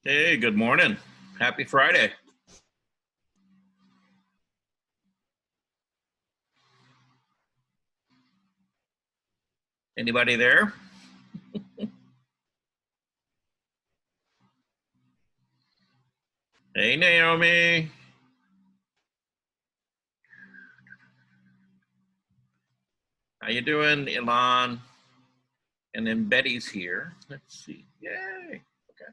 Hey, good morning. Happy Friday. Anybody there? Hey, Naomi. How you doing, Ilan? And then Betty's here. Let's see. Yay. Okay.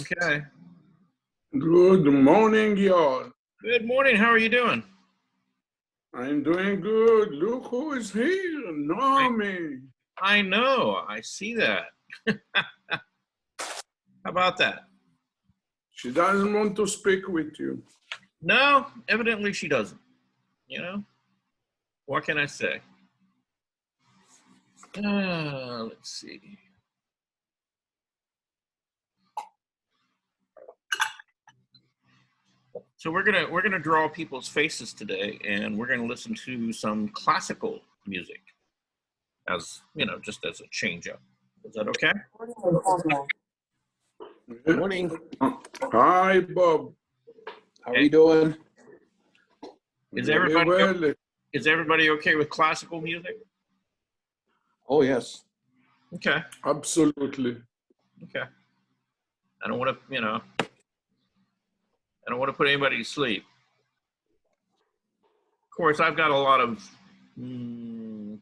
Okay. Good morning, y'all. Good morning. How are you doing? I'm doing good. Look who is here, Naomi. I know. I see that. How about that? She doesn't want to speak with you. No, evidently she doesn't. You know, what can I say? Let's see. So we're gonna draw people's faces today, and we're gonna listen to some classical music, as you know, just as a change up. Is that okay? Good morning. Hi, Bob. How are you doing? Is Very everybody well. is everybody okay with classical music? Oh, yes. Okay. Absolutely. Okay. I don't want to, I don't want to put anybody to sleep. Of course, I've got a lot of. You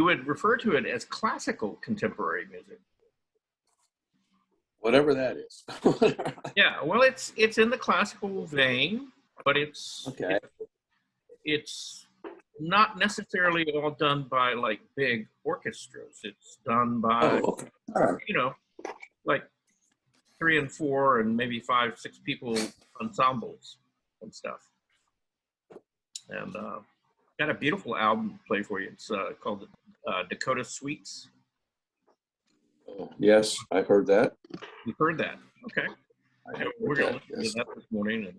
would refer to it as classical contemporary music. Whatever that is. Yeah. Well, it's in the classical vein, but it's Okay. it's not necessarily all done by like big orchestras. It's done by Oh, okay. All right. Like 3 and 4 and maybe 5, 6 people ensembles and stuff. And got a beautiful album to play for you. It's called Dakota Suites. Yes, I've heard that. You've heard that? Okay. We're going to listen to that this morning, and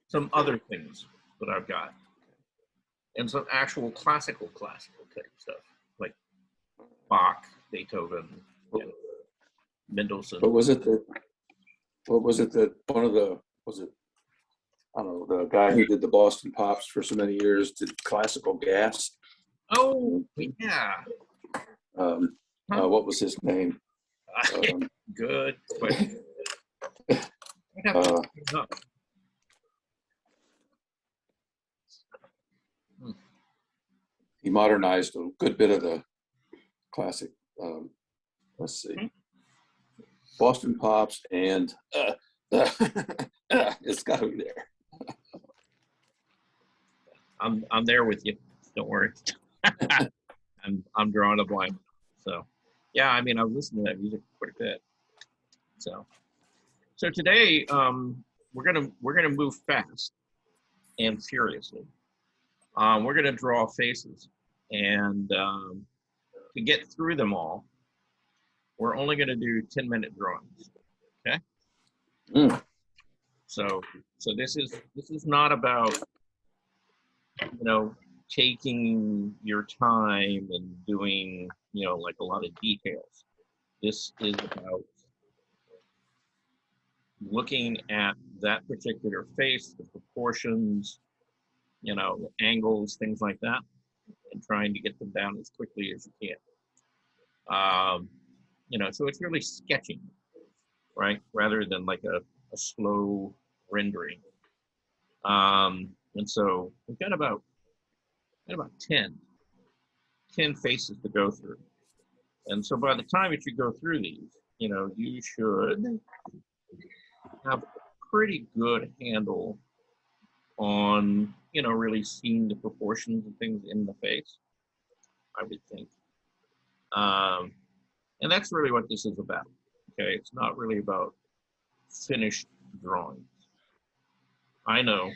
some other things that I've got, and some actual classical type stuff like Bach, Beethoven, and Mendelssohn. What was it that one of the, was it, I don't know, the guy who did the Boston Pops for so many years did classical gas? Oh, yeah. What was his name? Good question. He modernized a good bit of the classic. Let's see. Boston Pops and it's got to be there. I'm there with you. Don't worry. I'm drawing a blank. So, yeah, I mean, I've listened to that music quite a bit. So today we're gonna move fast and furiously. We're gonna draw faces, and to get through them all, we're only gonna do 10-minute drawings. Okay. So this is not about taking your time and doing like a lot of details. This is about looking at that particular face, the proportions, the angles, things like that, and trying to get them down as quickly as you can. So it's really sketching, right? Rather than like a slow rendering. And so we've got about 10 faces to go through. And so by the time that you go through these, you should have a pretty good handle on, really seeing the proportions and things in the face, I would think. And that's really what this is about. Okay, it's not really about finished drawings. I know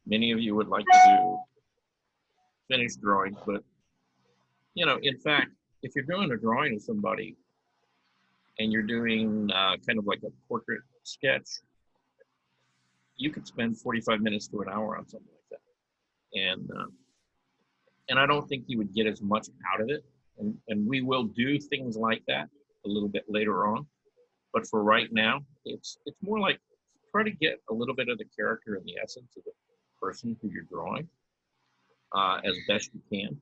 many of you would like to do finished drawings, but in fact, if you're doing a drawing of somebody and you're doing kind of like a portrait sketch, you could spend 45 minutes to an hour on something like that. And I don't think you would get as much out of it. And we will do things like that a little bit later on. But for right now, it's more like try to get a little bit of the character and the essence of the person who you're drawing as best you can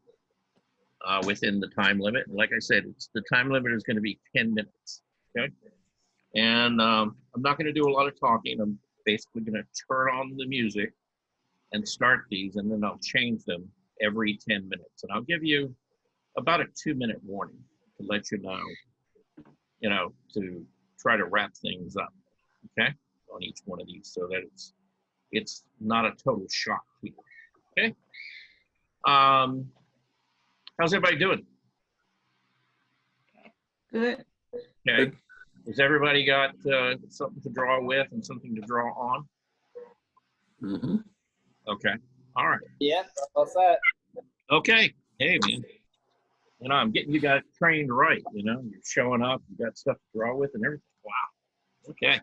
within the time limit. And like I said, the time limit is going to be 10 minutes. Okay. And I'm not going to do a lot of talking. I'm basically going to turn on the music and start these, and then I'll change them every 10 minutes. And I'll give you about a 2-minute warning to let you know, to try to wrap things up, okay, on each one of these so that it's not a total shock to you, okay? How's everybody doing? Good. Okay. Has everybody got something to draw with and something to draw on? Mm-hmm. Okay. All right. Yeah, all set. Okay. Hey, man. I'm getting you guys trained right. You're showing up. You got stuff to draw with and everything. Wow. Okay.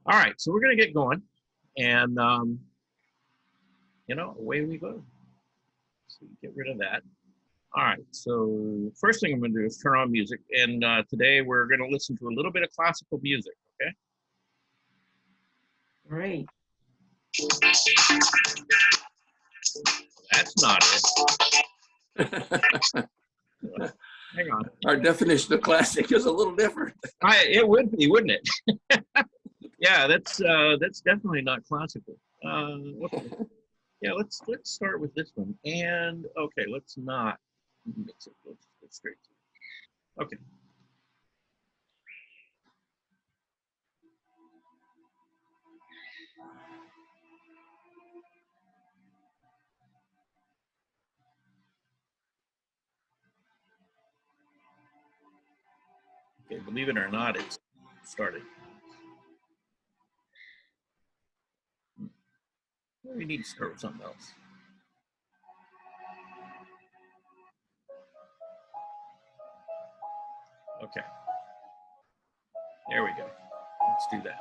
All right. So we're going to get going. And, away we go. So get rid of that. All right. So first thing I'm going to do is turn on music. And today we're going to listen to a little bit of classical music. Okay. Great. That's not it. Hang on. Our definition of classic is a little different. It would be, wouldn't it? Yeah, that's definitely not classical. Yeah, let's start with this one. And okay, let's not mix it. Let's go straight to it. Okay. Okay, believe it or not, it's started. We need to start with something else. Okay. There we go. Let's do that.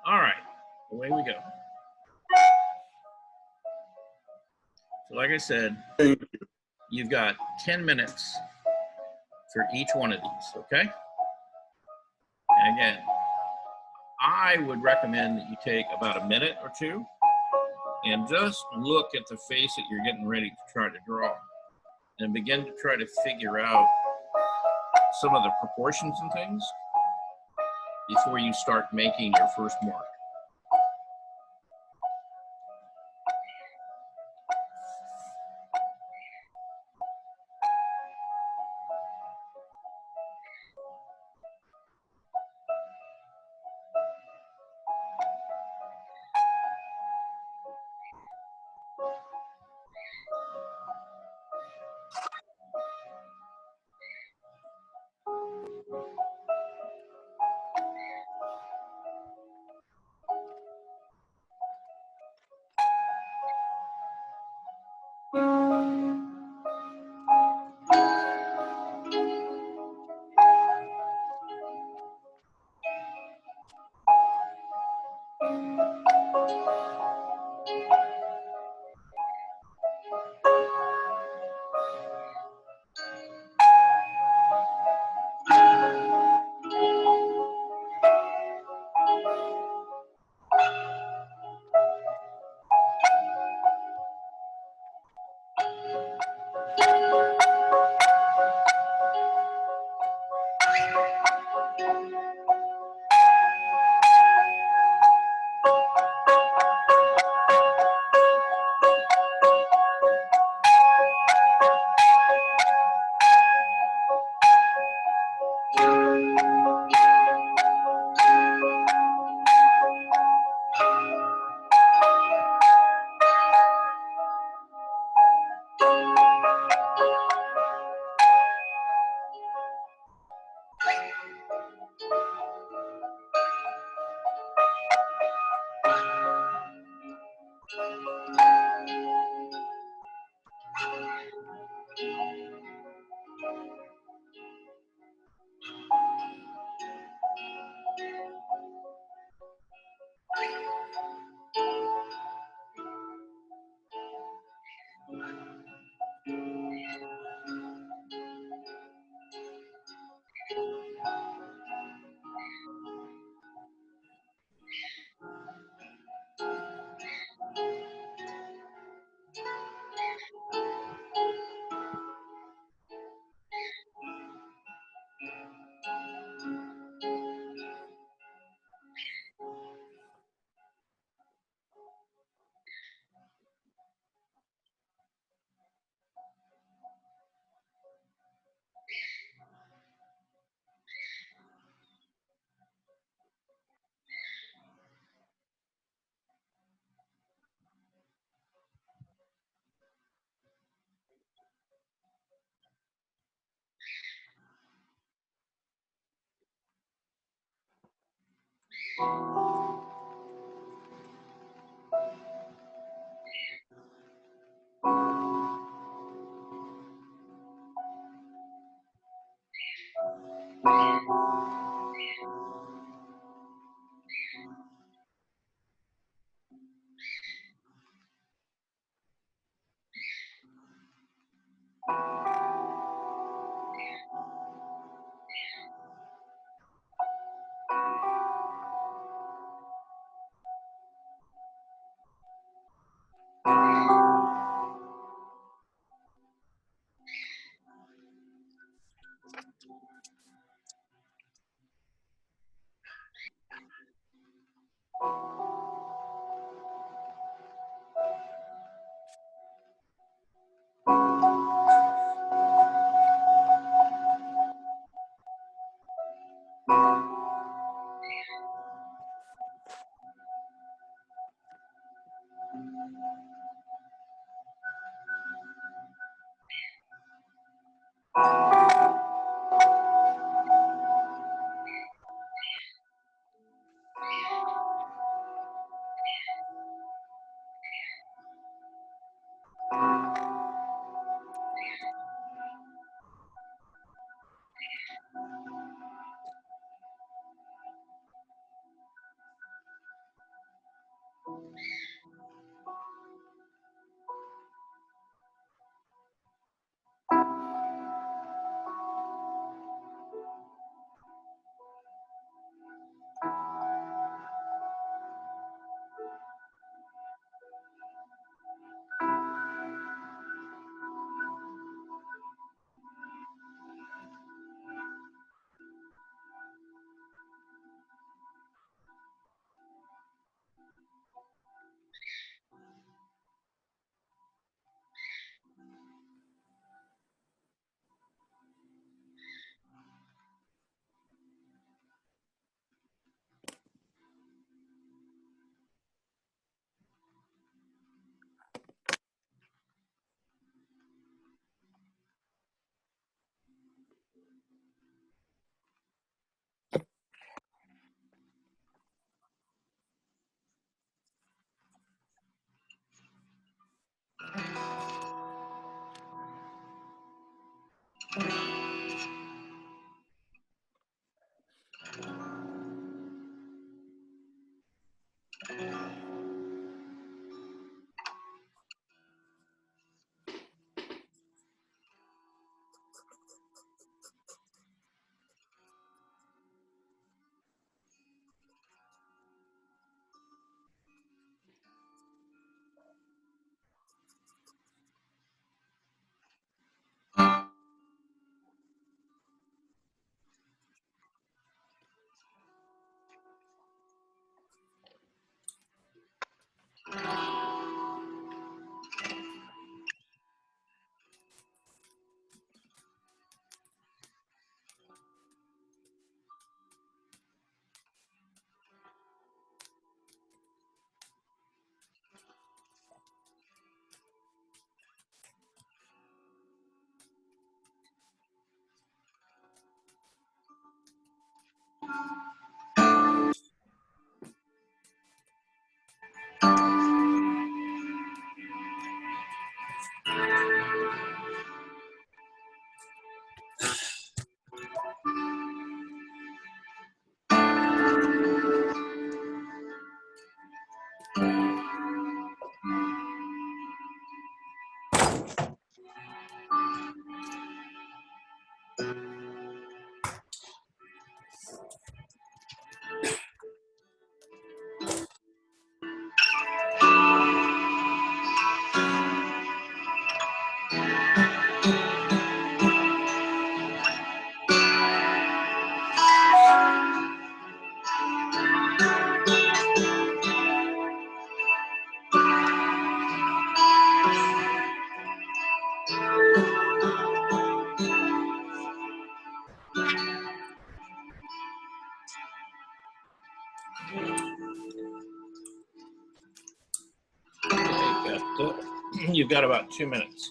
All right. Away we go. So like I said, Thank you. you've got 10 minutes for each one of these, okay? And again, I would recommend that you take about a minute or two and just look at the face that you're getting ready to try to draw and begin to try to figure out some of the proportions and things before you start making your first mark. You've got about 2 minutes.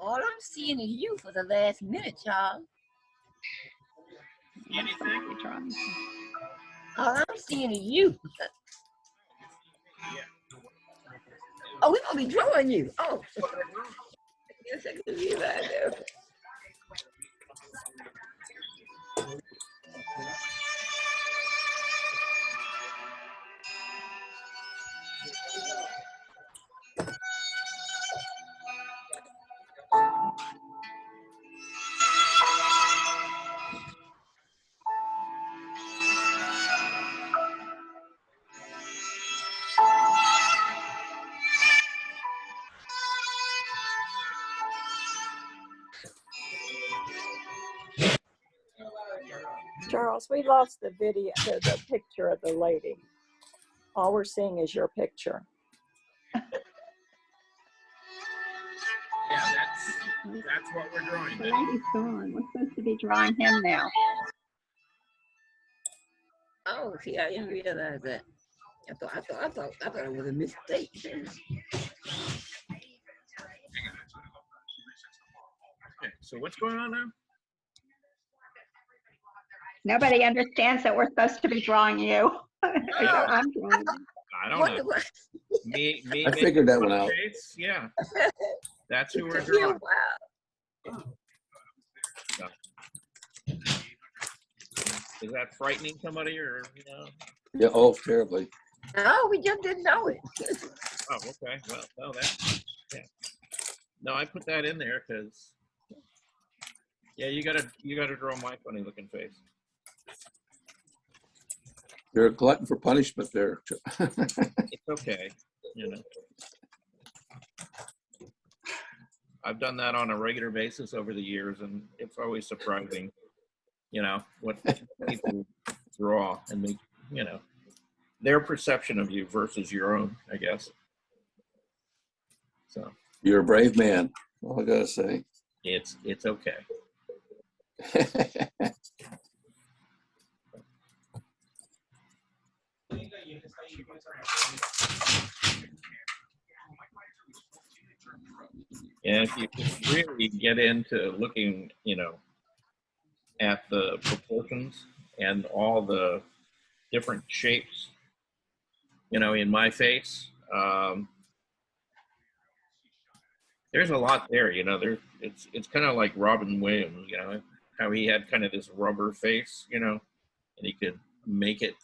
All I'm seeing is you for the last minute, Charles. Anything? All I'm seeing is you. Yeah. Oh, we're gonna be drawing you. Oh. Yes, I can see that there. Charles, we lost the video, the picture of the lady. All we're seeing is your picture. Yeah, that's what we're drawing. The lady's gone. We're supposed to be drawing him now. Oh, see, I didn't realize that. I thought it was a mistake. Okay, so what's going on now? Nobody understands that we're supposed to be drawing you. I'm drawing you. I don't Wonder know. what- Me I figured that one out. face? Yeah. That's who we're Yeah, drawing. wow. Is that frightening somebody or, you know? Yeah, oh, terribly. No, we just didn't know it. Oh, okay. Well, no, that, yeah. No, I put that in there because, yeah, you gotta draw my funny looking face. You're a glutton for punishment there. It's okay, you know. I've done that on a regular basis over the years, and it's always surprising, you know, what people draw and they, you know, their perception of you versus your own, I guess. So You're a brave man. All I gotta say. it's okay. And if you really get into looking, at the proportions and all the different shapes, in my face, there's a lot there. It's kind of like Robin Williams, how he had kind of this rubber face, and he could make it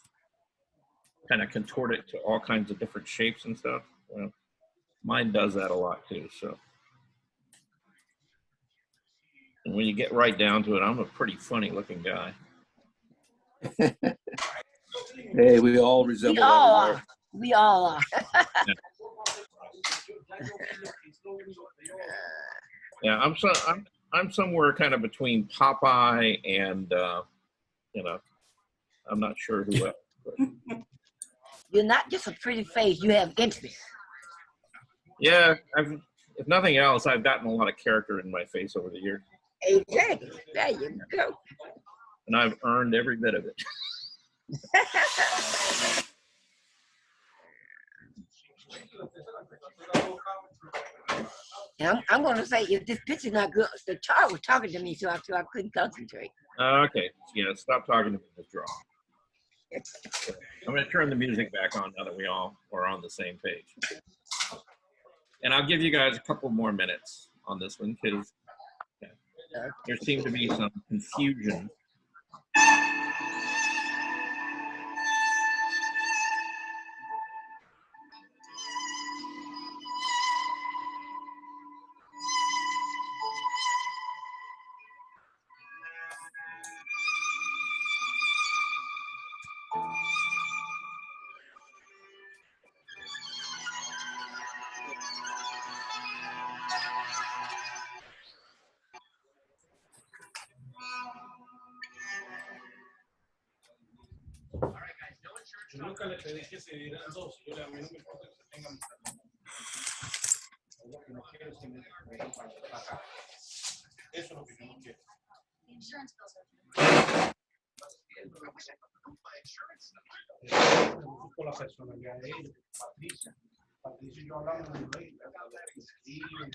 kind of contort it to all kinds of different shapes and stuff. Well, mine does that a lot too. So, and when you get right down to it, I'm a pretty funny looking guy. Hey, we all We resemble all that. are. We all are. Yeah, I'm somewhere kind of between Popeye and I'm not sure who else. But You're not just a pretty face. You have interest. yeah, if nothing else, I've gotten a lot of character in my face over the years, Exactly. There you go. and I've earned every bit of it. And I'm going to say, if this picture's not good, the child was talking to me, so I couldn't concentrate. Okay, stop talking to me, Mr. All. I'm going to turn the music back on now that we all are on the same page. And I'll give you guys a couple more minutes on this one because there seemed to be some confusion. Yo nunca le pedí que se dieran dos. Yo a mí no me importa que se tengan. Lo que no quiero es que me den para acá. Eso es lo que yo no quiero. Con la personalidad de ella, Patricia. Patricia y yo hablamos de ley, y bien,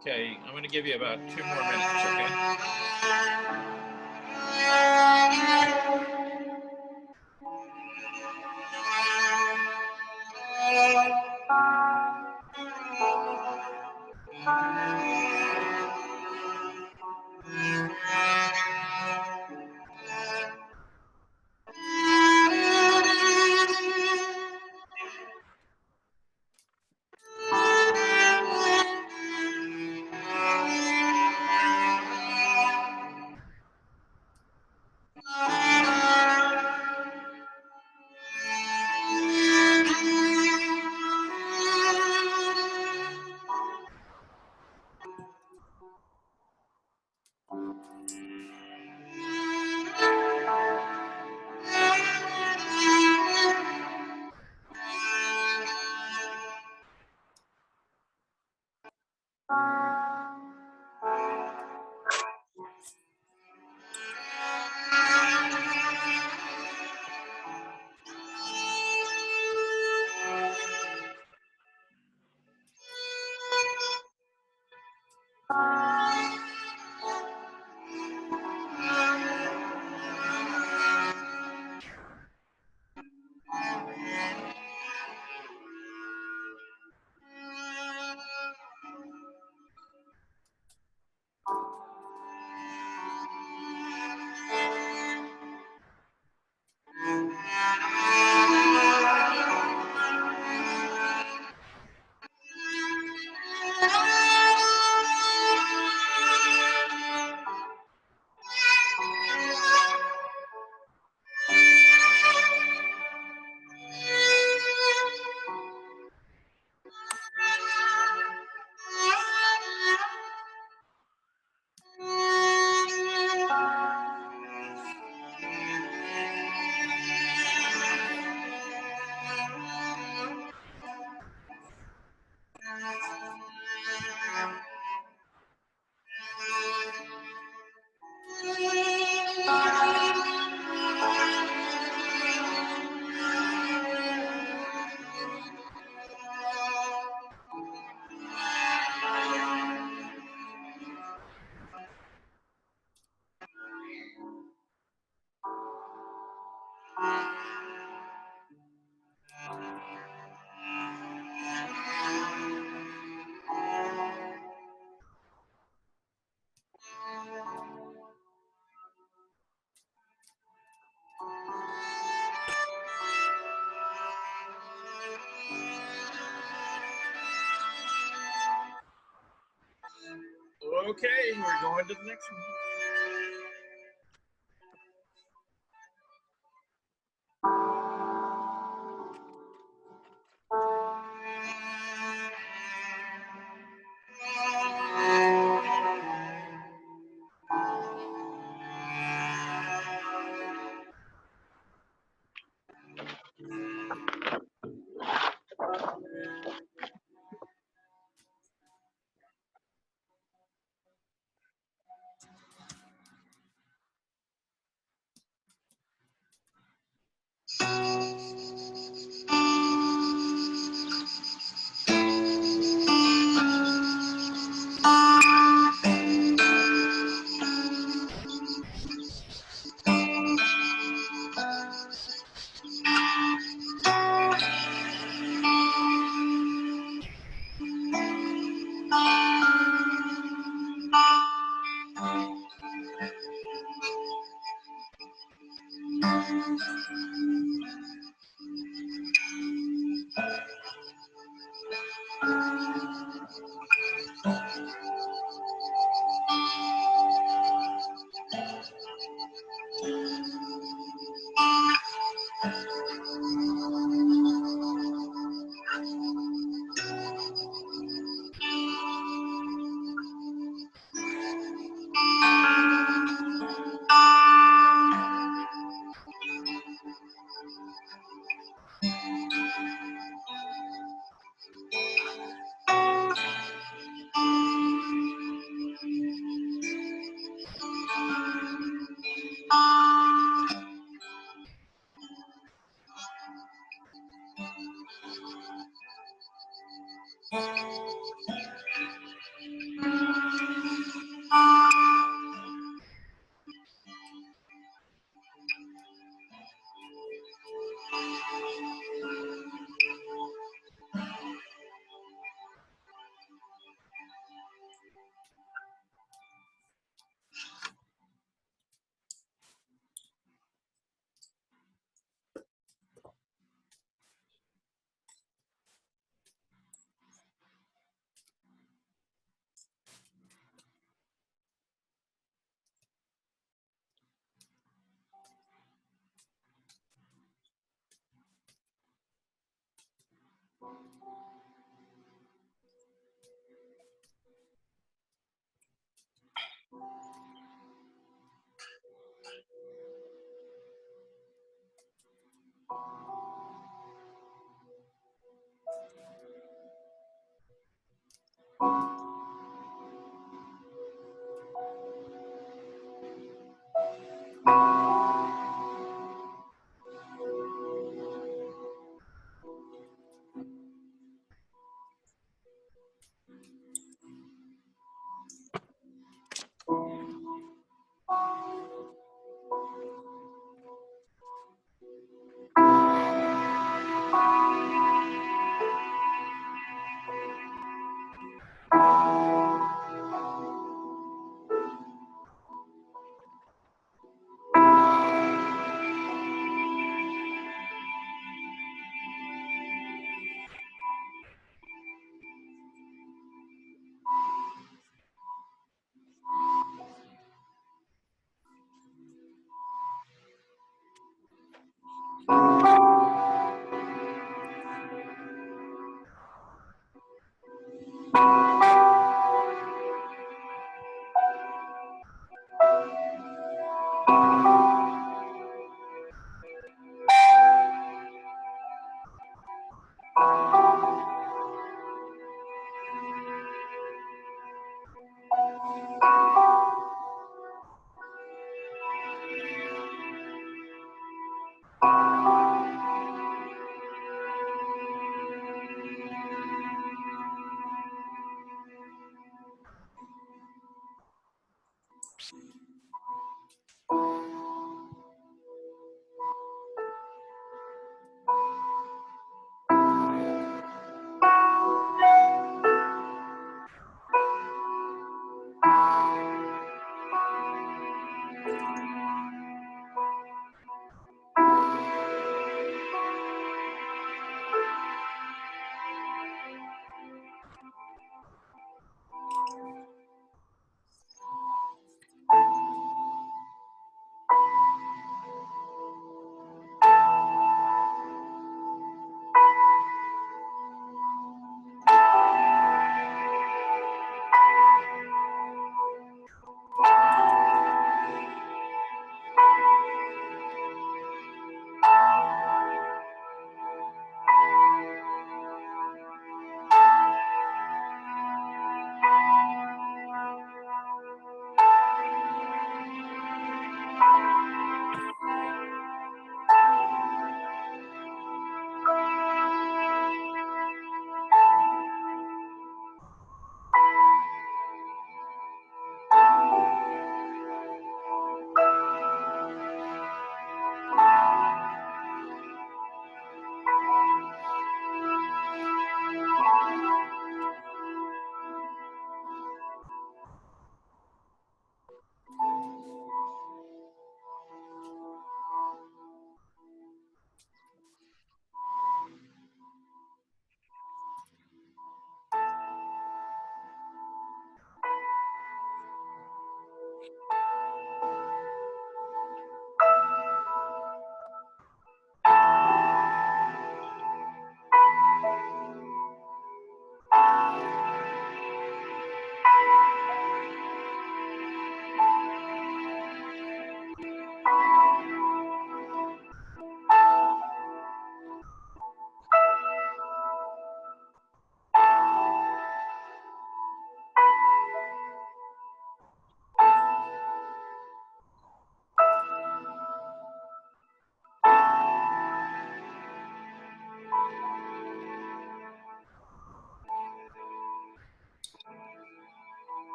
Okay, I'm going to give you about 2 more minutes, okay? Okay, we're going to the next one.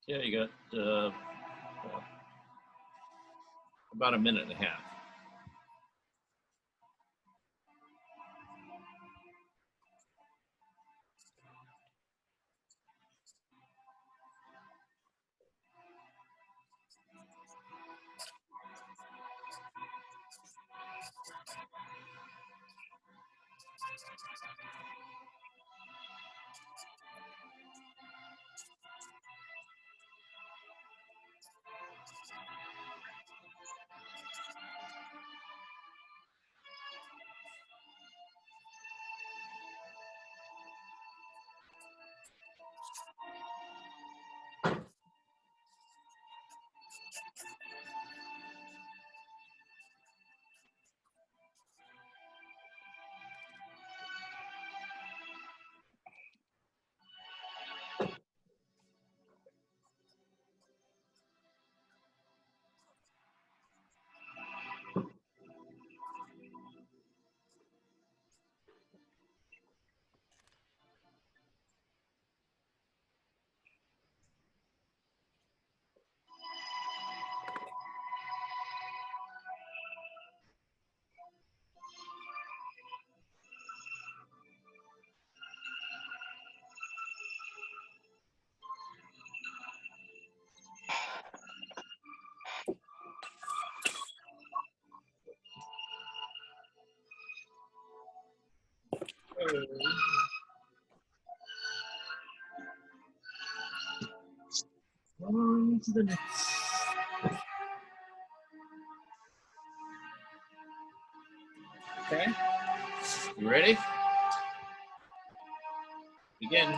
Yeah, you got about a minute and a half. On to the next. Okay. You ready? Begin.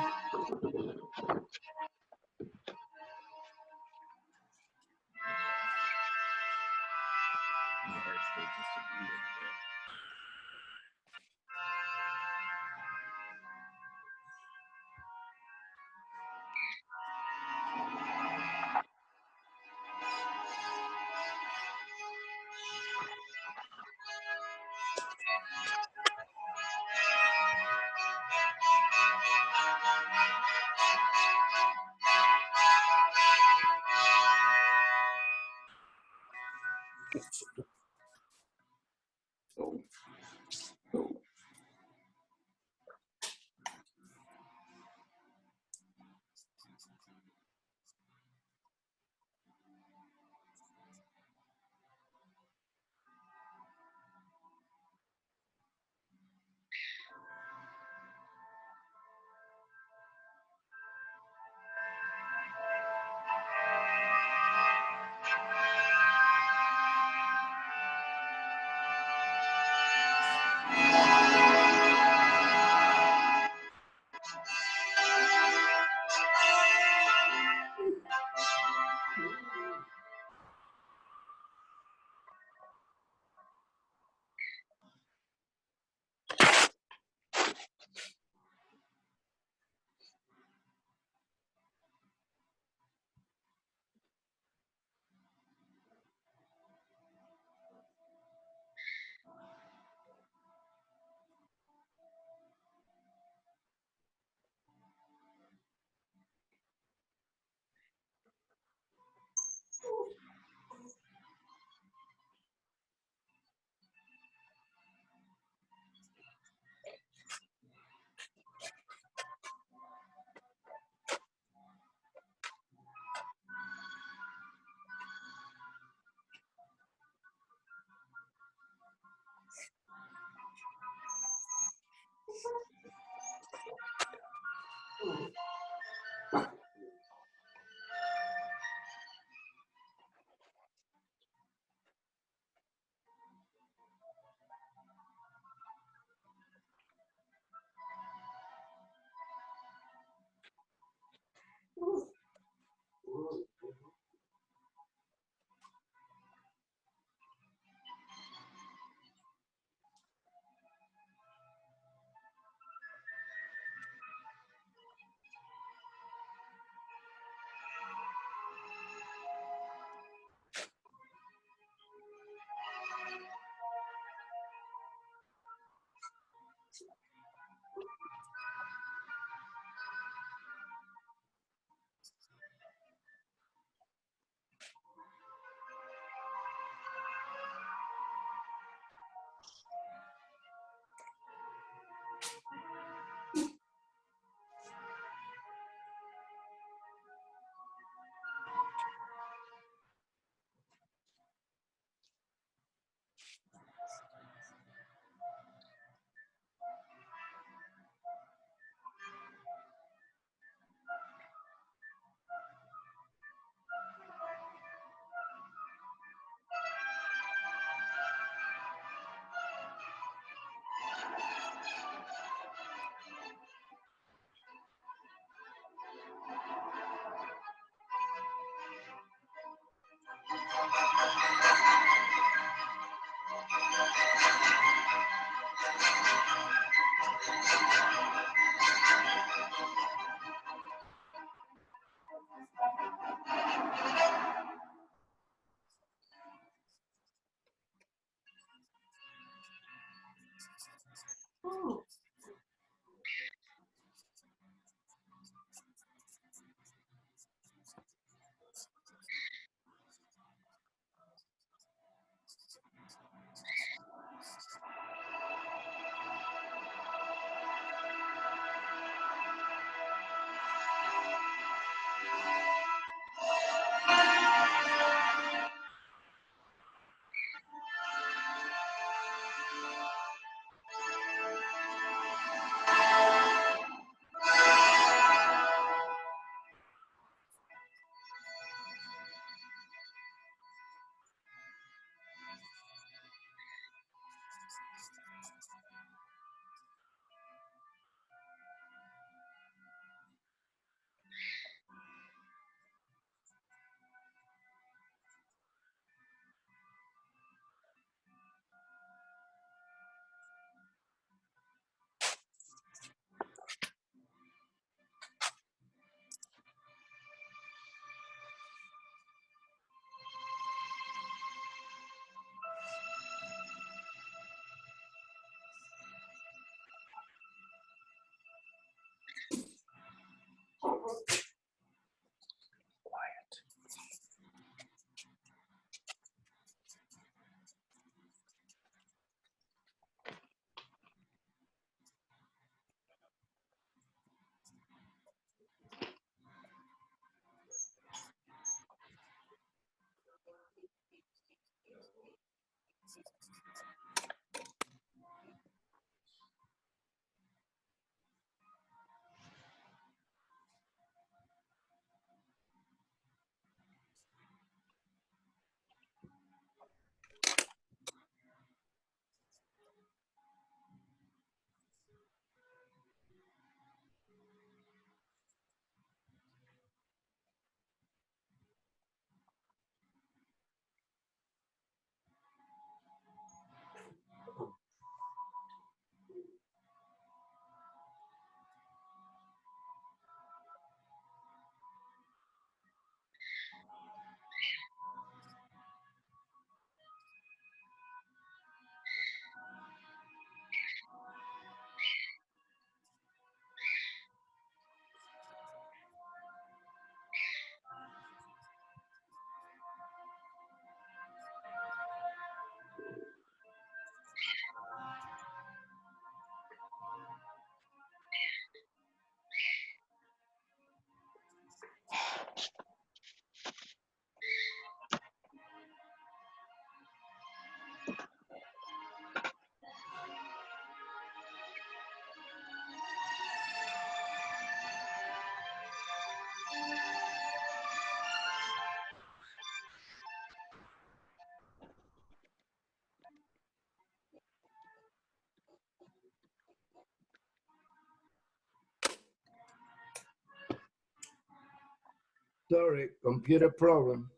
Sorry, computer problem.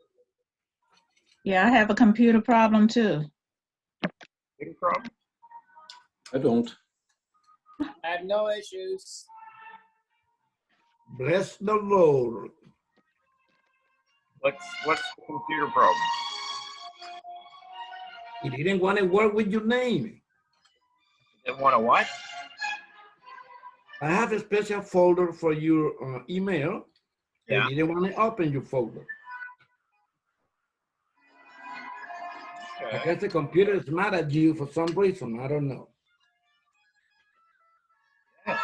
Yeah, I have a computer problem too. Big problem? I don't. I have no issues. Bless the Lord. What's the computer problem? He didn't want to work with your name. Didn't want to what? I have a special folder for your email. Yeah. He didn't want to open your folder. I guess the computer is mad at you for some reason. I don't know. Yeah.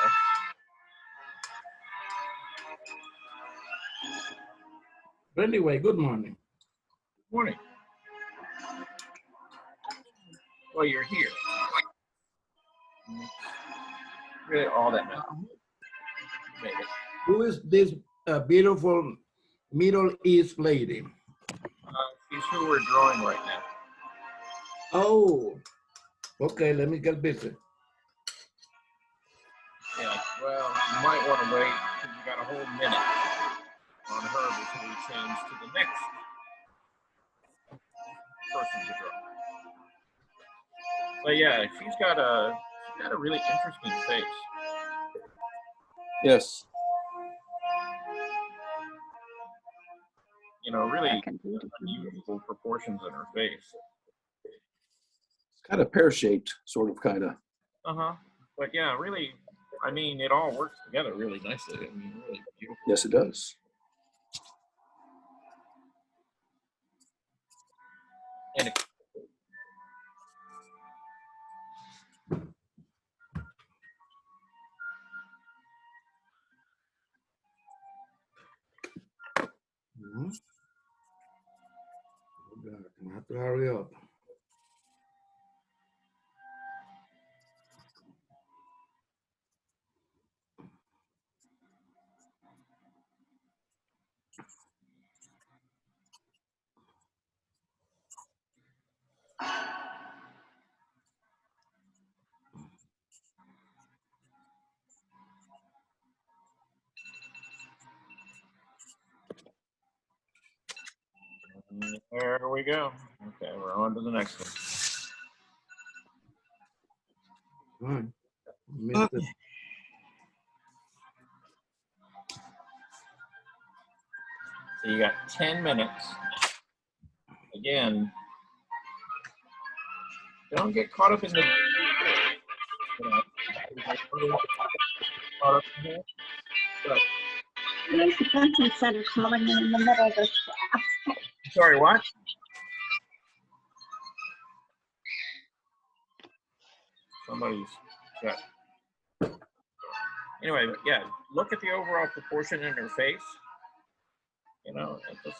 But anyway, good morning. Good morning. Well, you're here. Really, all that matters. Made it. Who is this beautiful Middle East lady? She's who we're drawing right now. Oh, okay, let me get busy. Yeah, well, you might want to wait because you got a whole minute on her before we change to the next person to draw. But yeah, she's got a really interesting face. Yes. You know, really I can do it. unusual proportions in her face. It's kind of pear-shaped, sort of, kind of. Uh-huh. But yeah, really, I mean, it all works together really nicely. I mean, really beautiful. Yes, it does. And it, Mhm. Oh, God, I have to hurry up. there we go. Okay, we're on to the next one. All right. Missed it. So you got 10 minutes. Again, don't get caught up in the. Caught up in here. But, There's the Benson Center calling me in the middle of this class. sorry, what? Somebody's got. Anyway, yeah, look at the overall proportion in her face. You know, it just.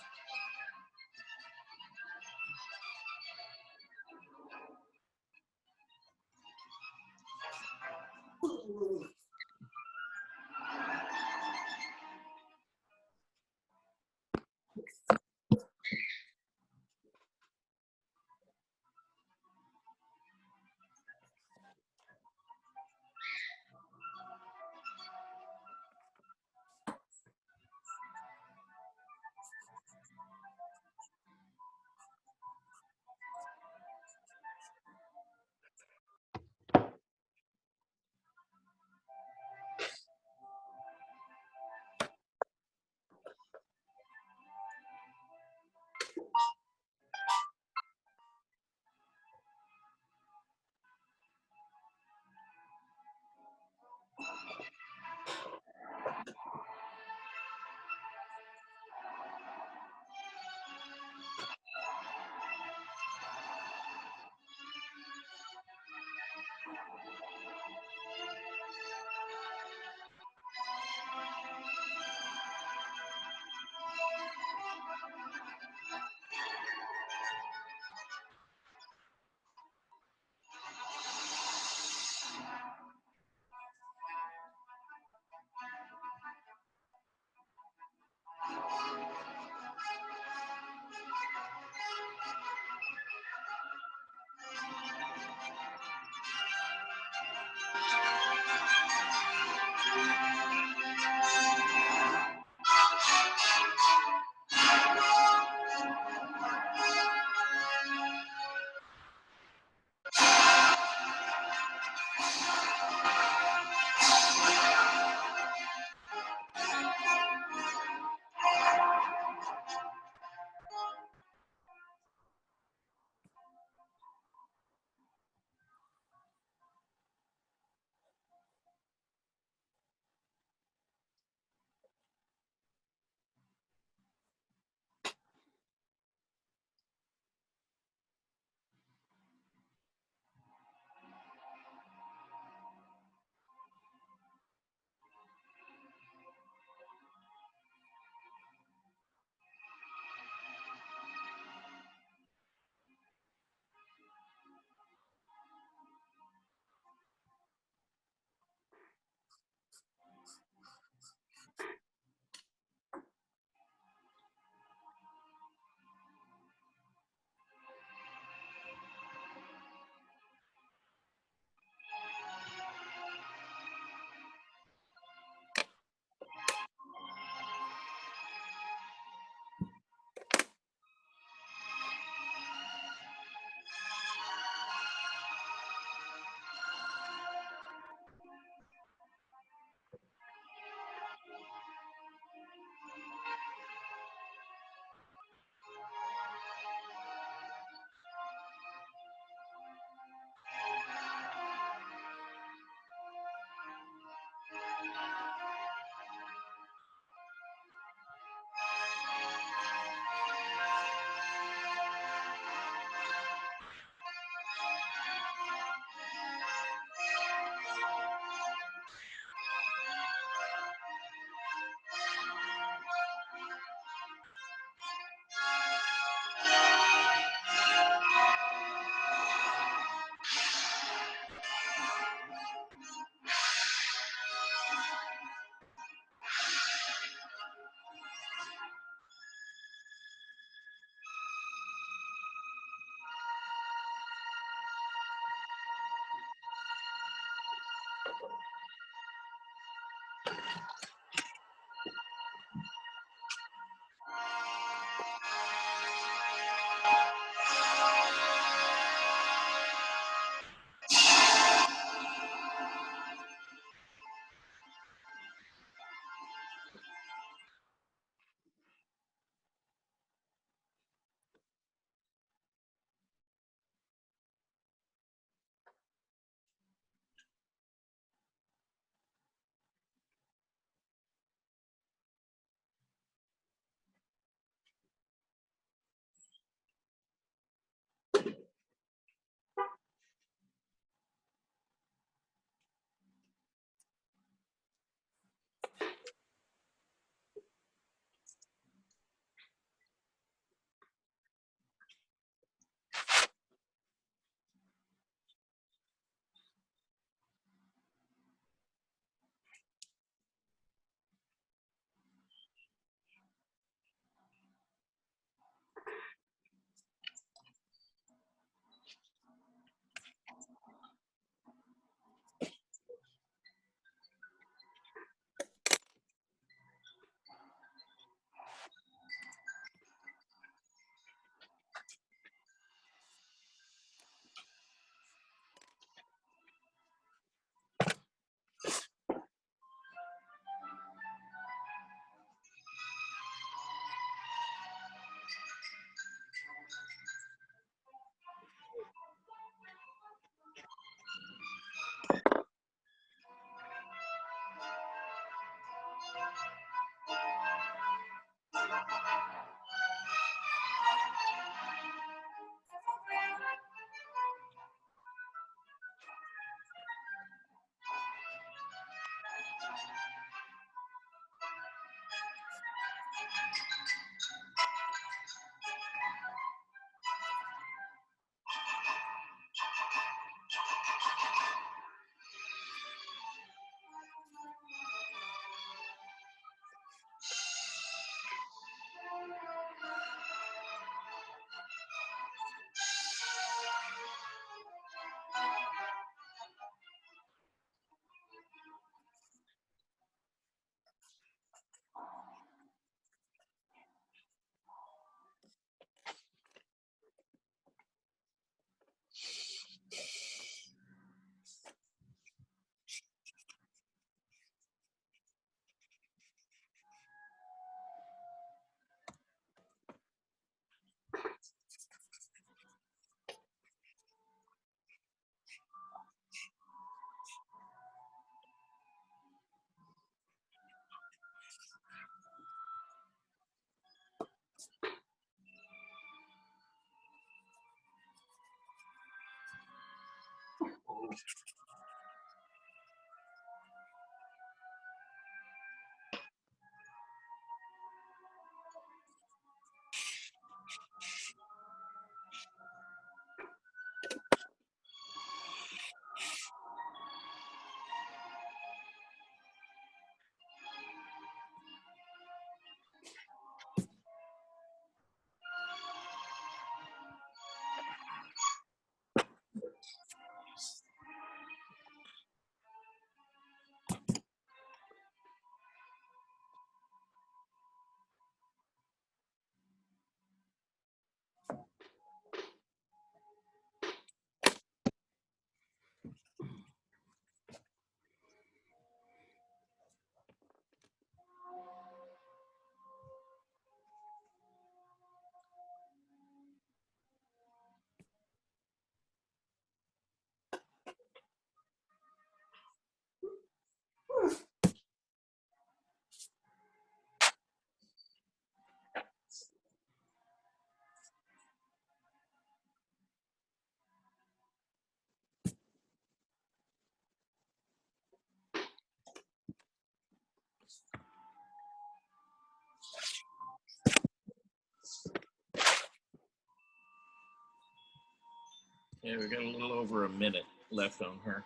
Yeah, we got a little over a minute left on her.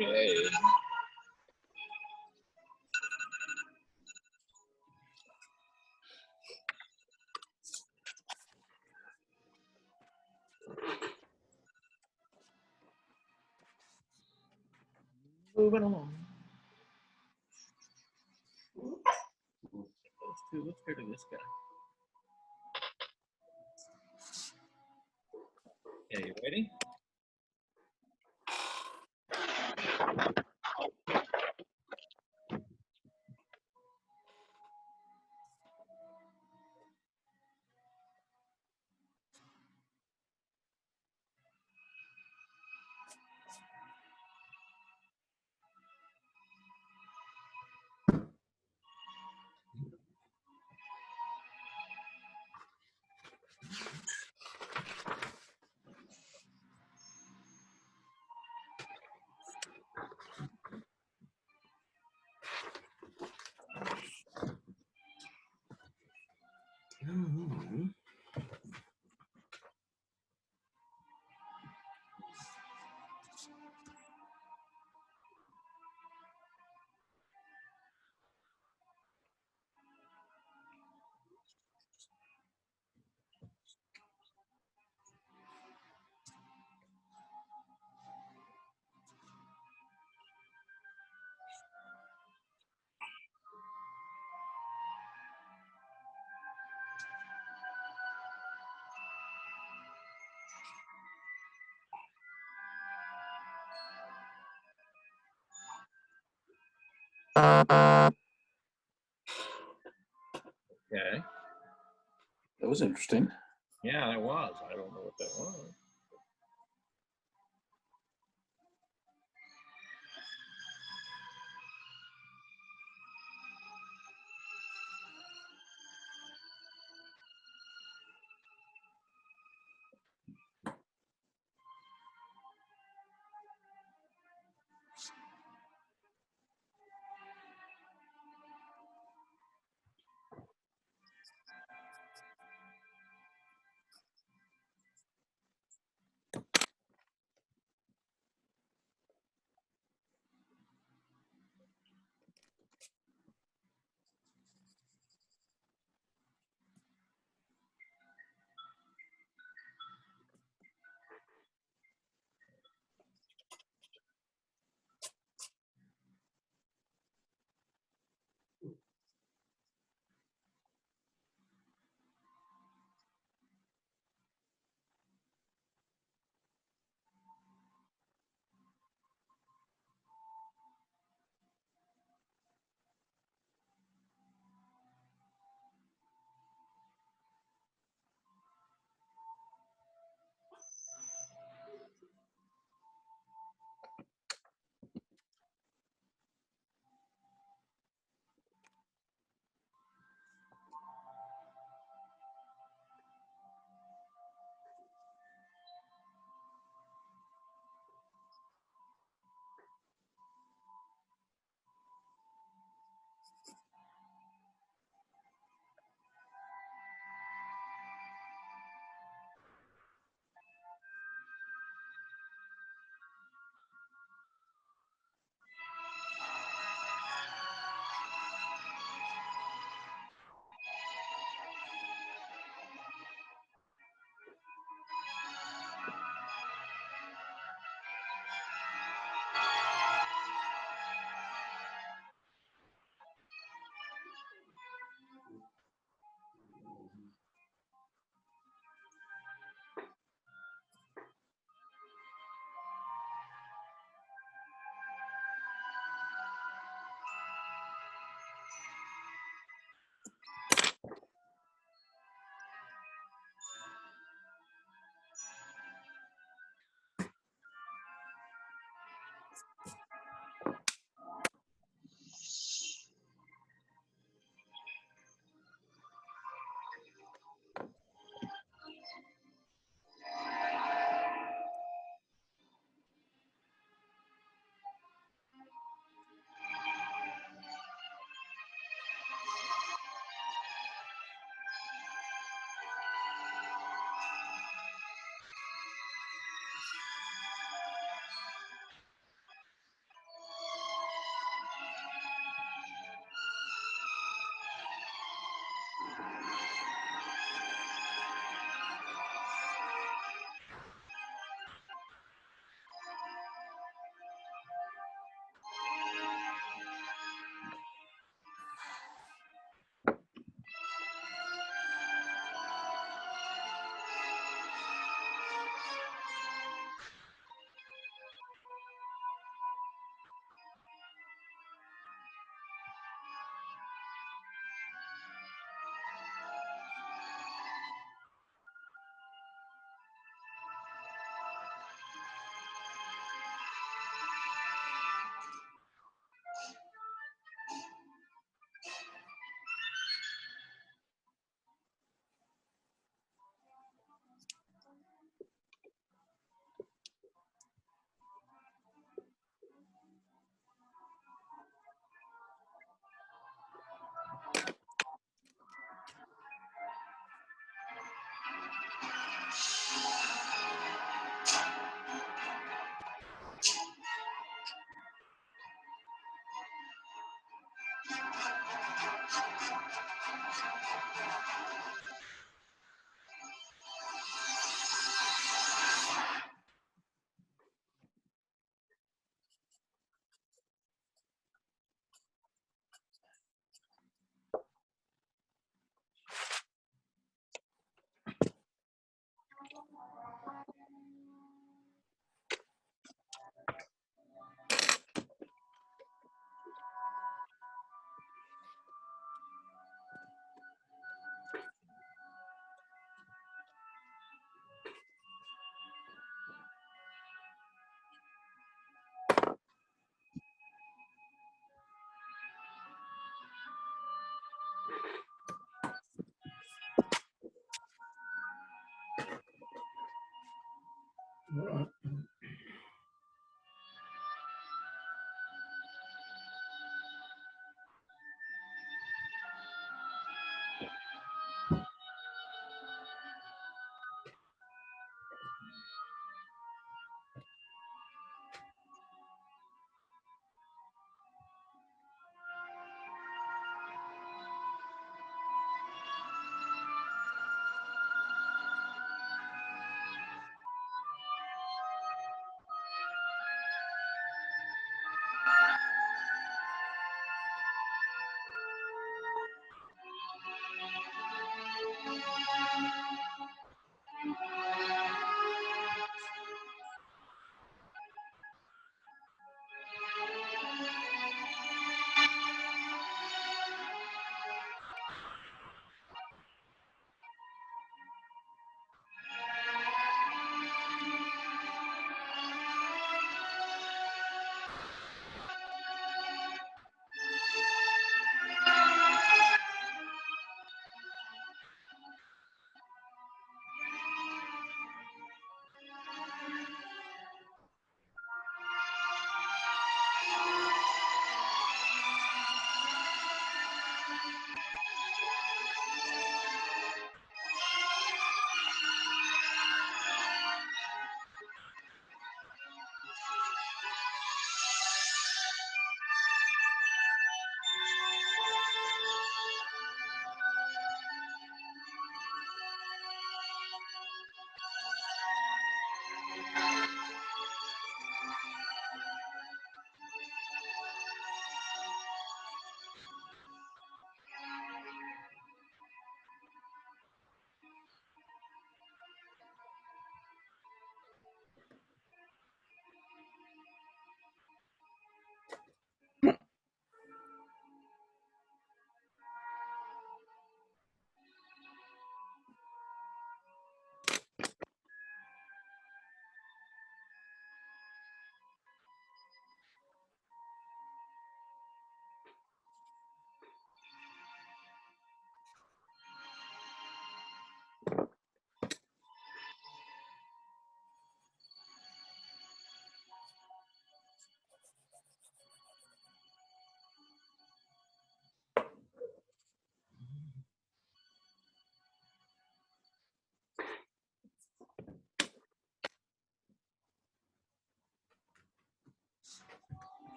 Okay. Moving along. Let's go to this guy. Okay, you ready? Okay. That was interesting. Yeah, that was. I don't know what that was.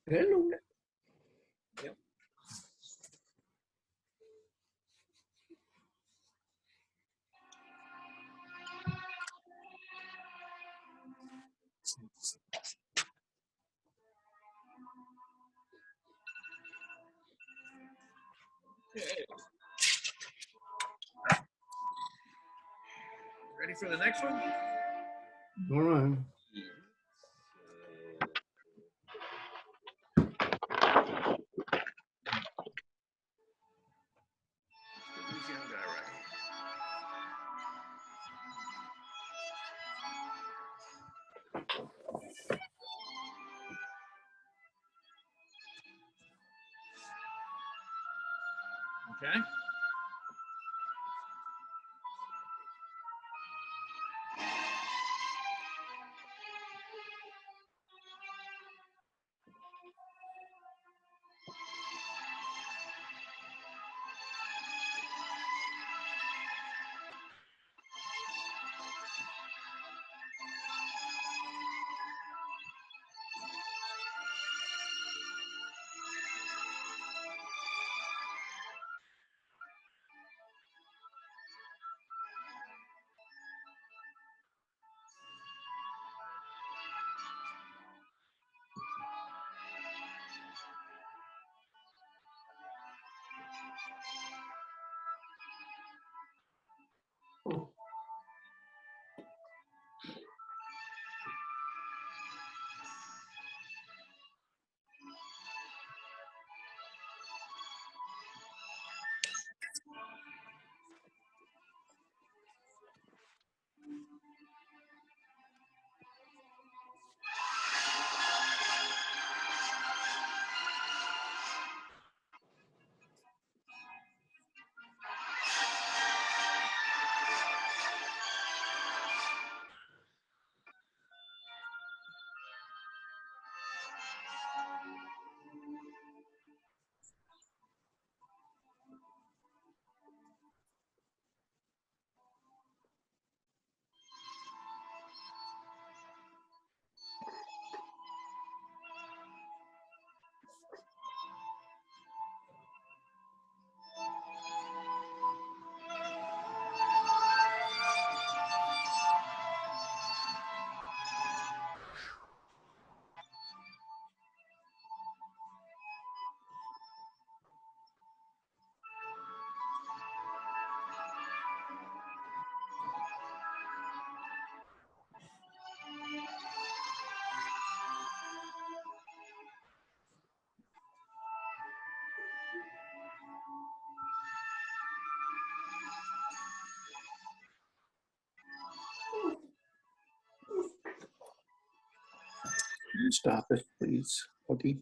Hello. Yep. Okay. Ready for the next one? All right. Who's the young guy, right? Okay. Stop it, please, Huggy.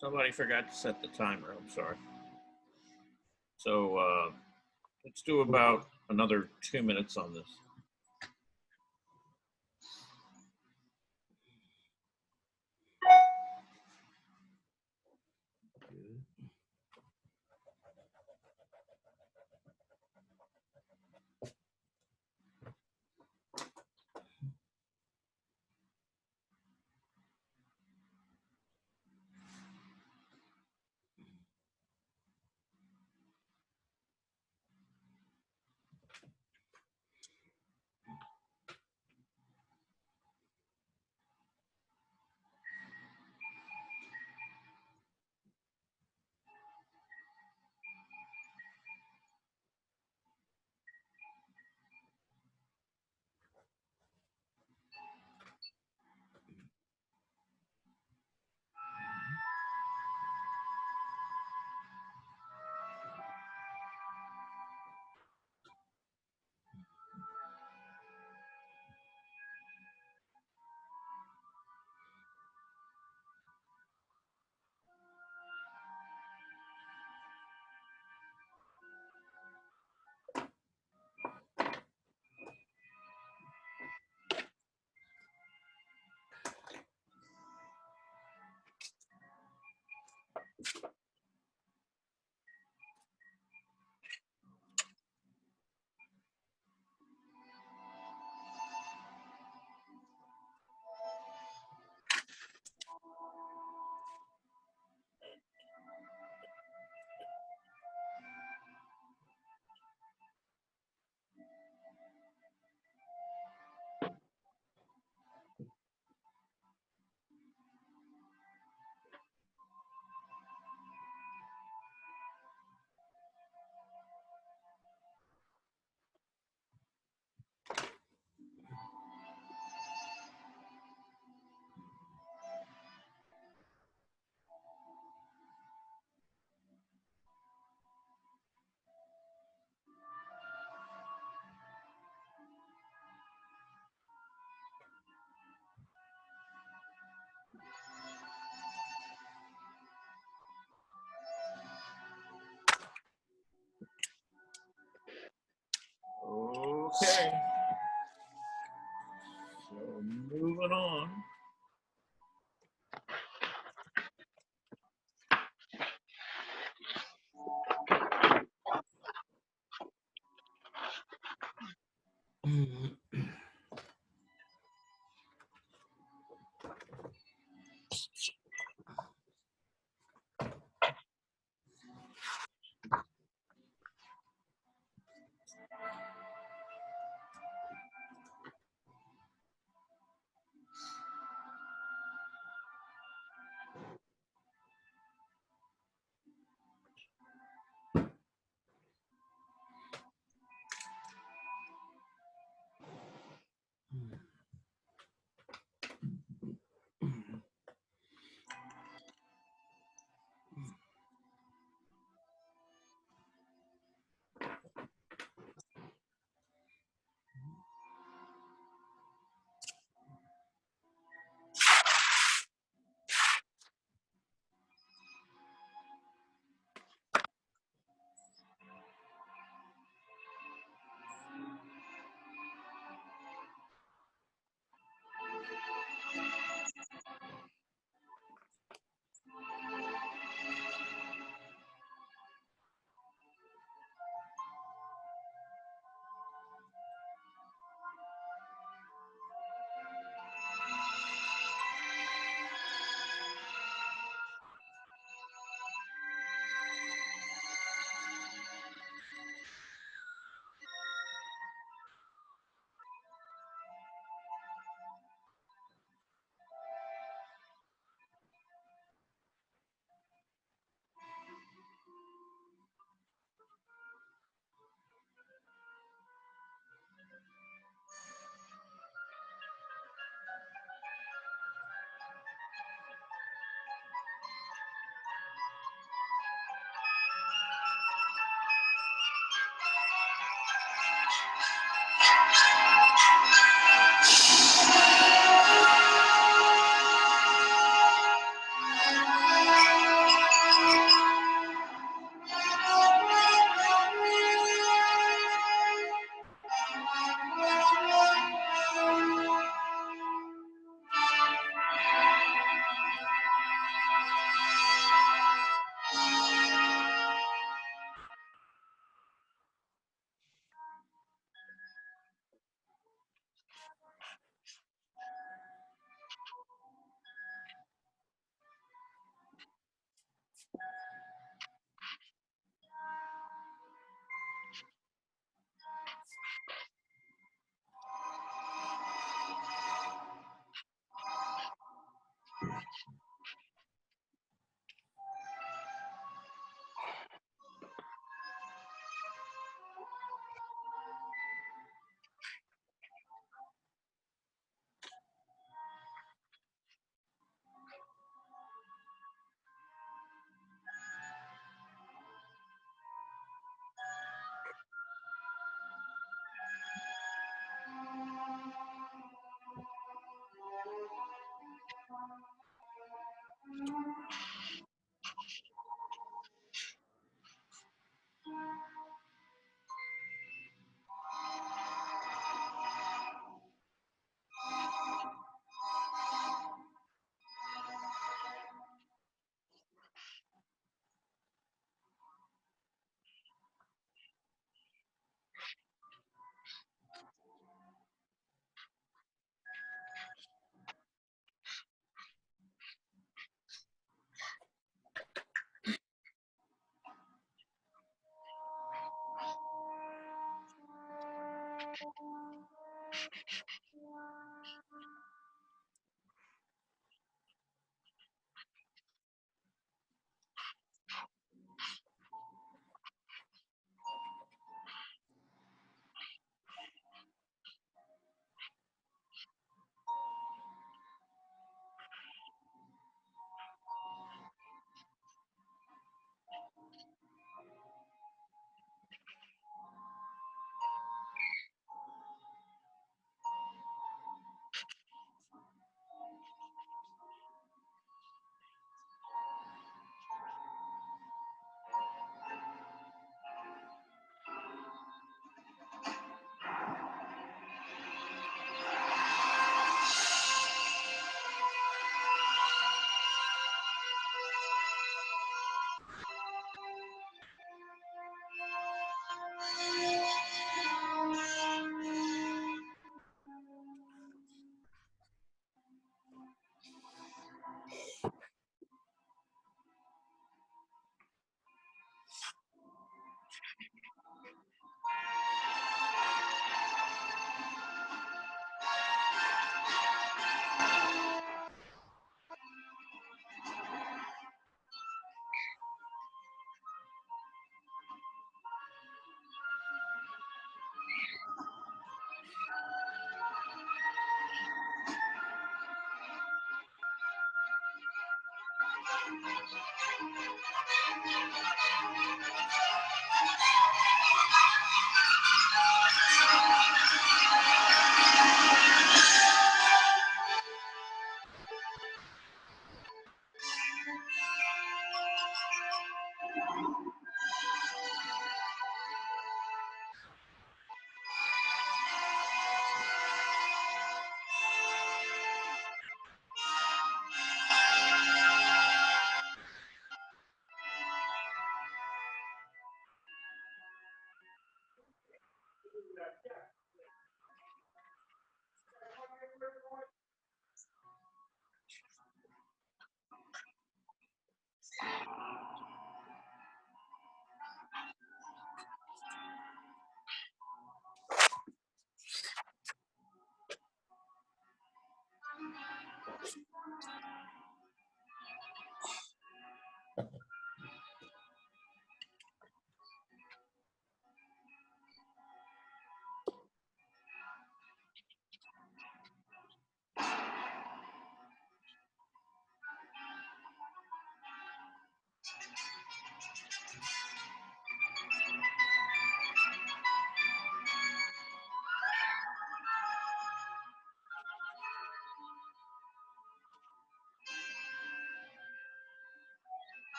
Somebody forgot to set the timer. I'm sorry. So let's do about another 2 minutes on this. Okay. So moving on.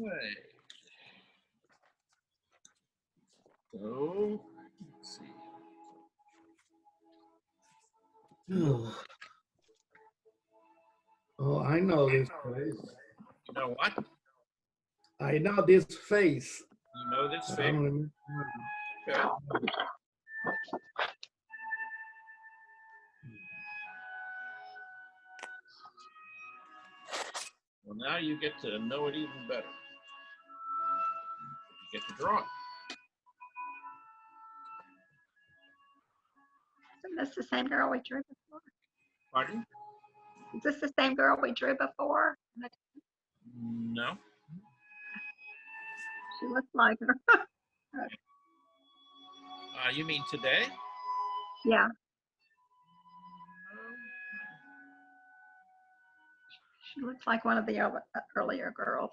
right. So, let's see. Oh, I know this face. You know what? I know this face. You know this but I face? don't remember. Okay. Well, now you get to know it even better. You get to draw it. Isn't this the same girl we drew before? Pardon? Is this the same girl we drew before? No. She looks like her. You mean today? Yeah. She looks like one of the earlier girls.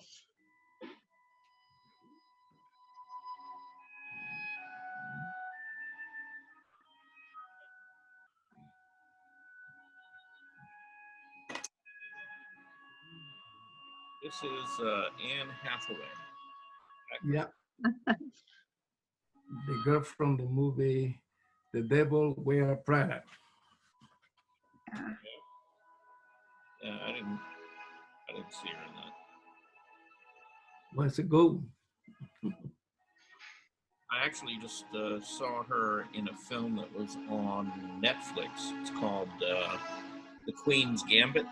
This is Anne Hathaway. Yeah. The girl from the movie The Devil Wear Prada. Yeah, I didn't see her in that. What's it go? I actually just saw her in a film that was on Netflix. It's called The Queen's Gambit.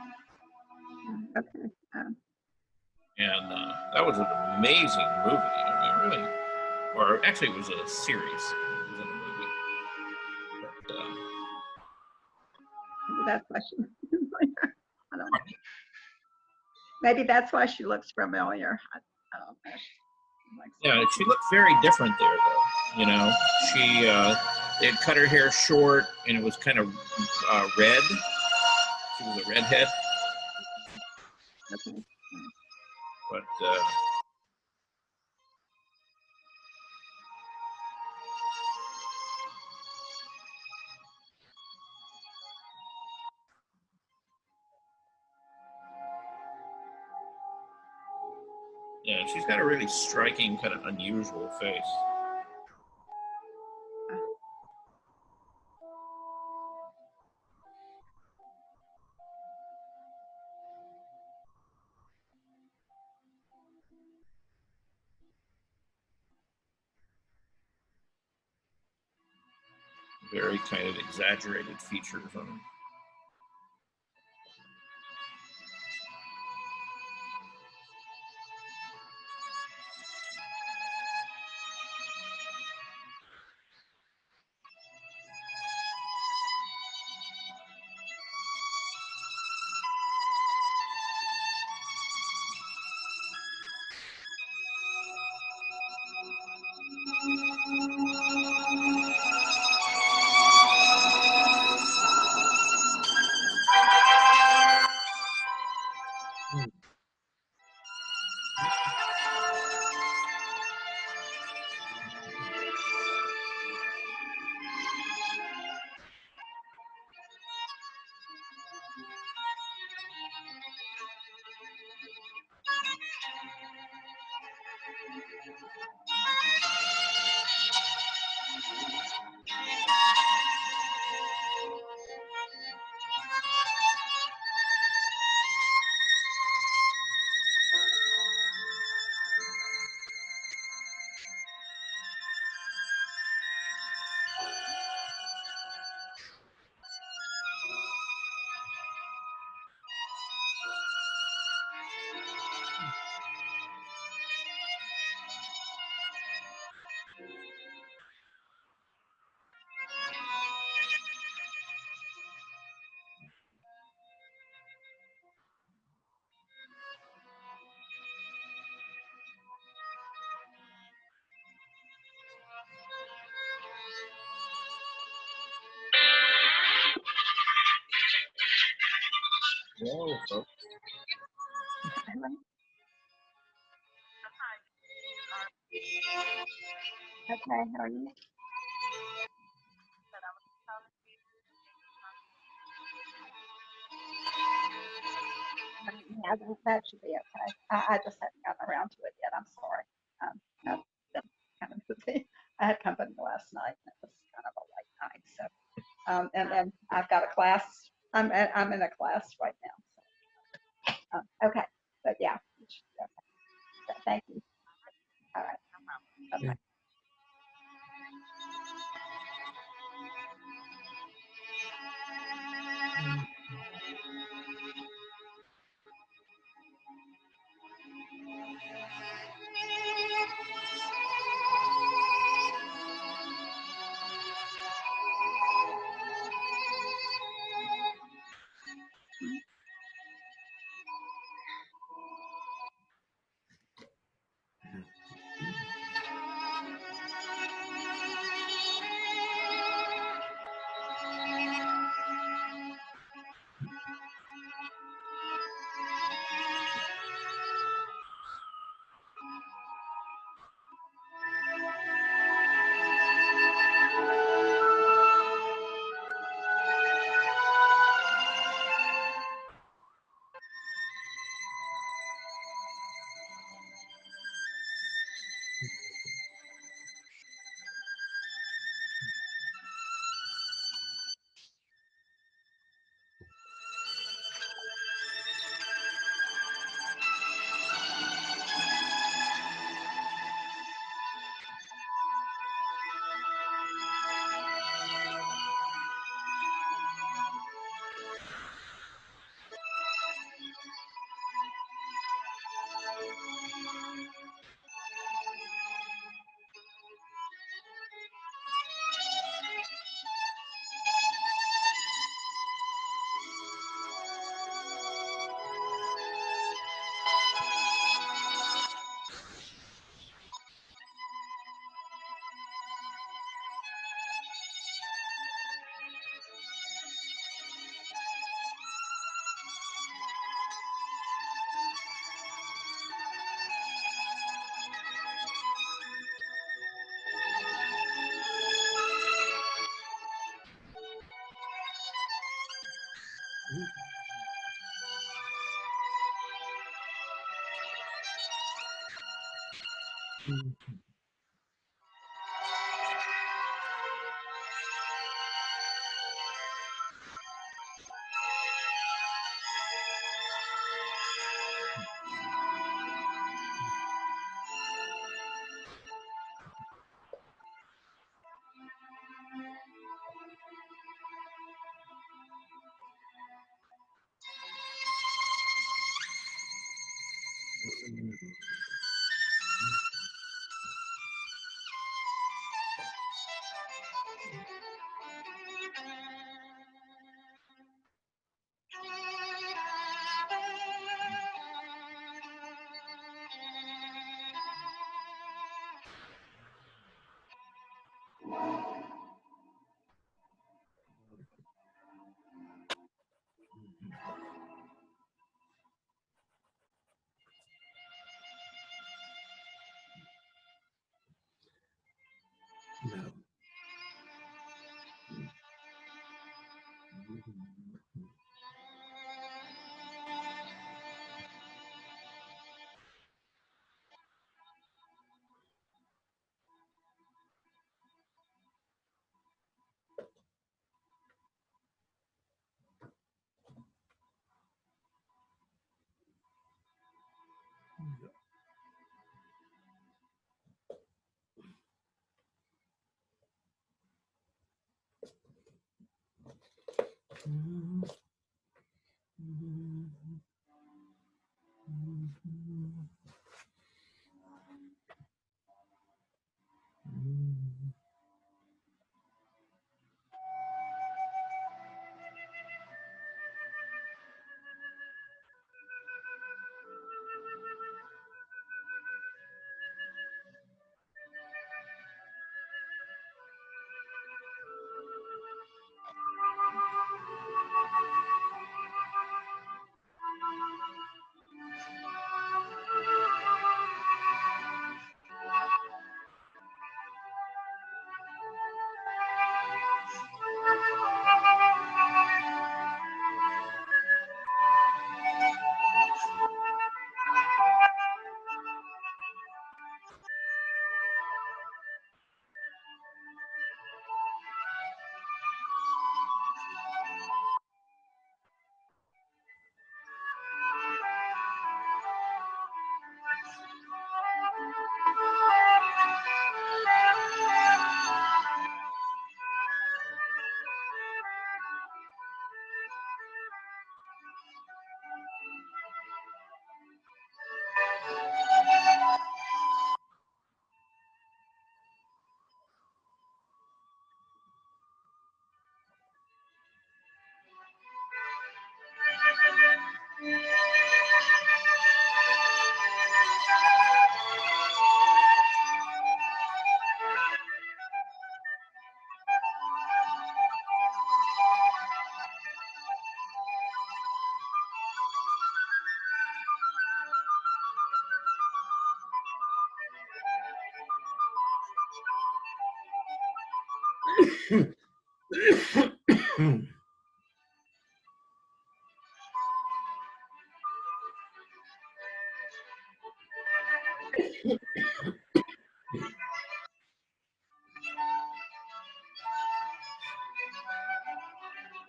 Okay. And that was an amazing movie. I mean, really, or actually, it was a series. It wasn't a movie. But, Maybe that's why she. I don't know. Maybe that's why she looks familiar. I don't know. yeah, she looked very different there, though. You know, she they had cut her hair short, and it was kind of red. She was a redhead. Okay. But yeah, she's got a really striking, kind of unusual face. Very kind of exaggerated features on her. Whoa, folks. Okay, how are you? Yeah, that should be okay. I just haven't gotten around to it yet. I'm sorry. I've been kind of busy. I had company last night, and it was kind of a late night. So, and then I've got a class. I'm in a class right now. So, okay, but yeah, it should be okay. So, thank you. All right. Okay.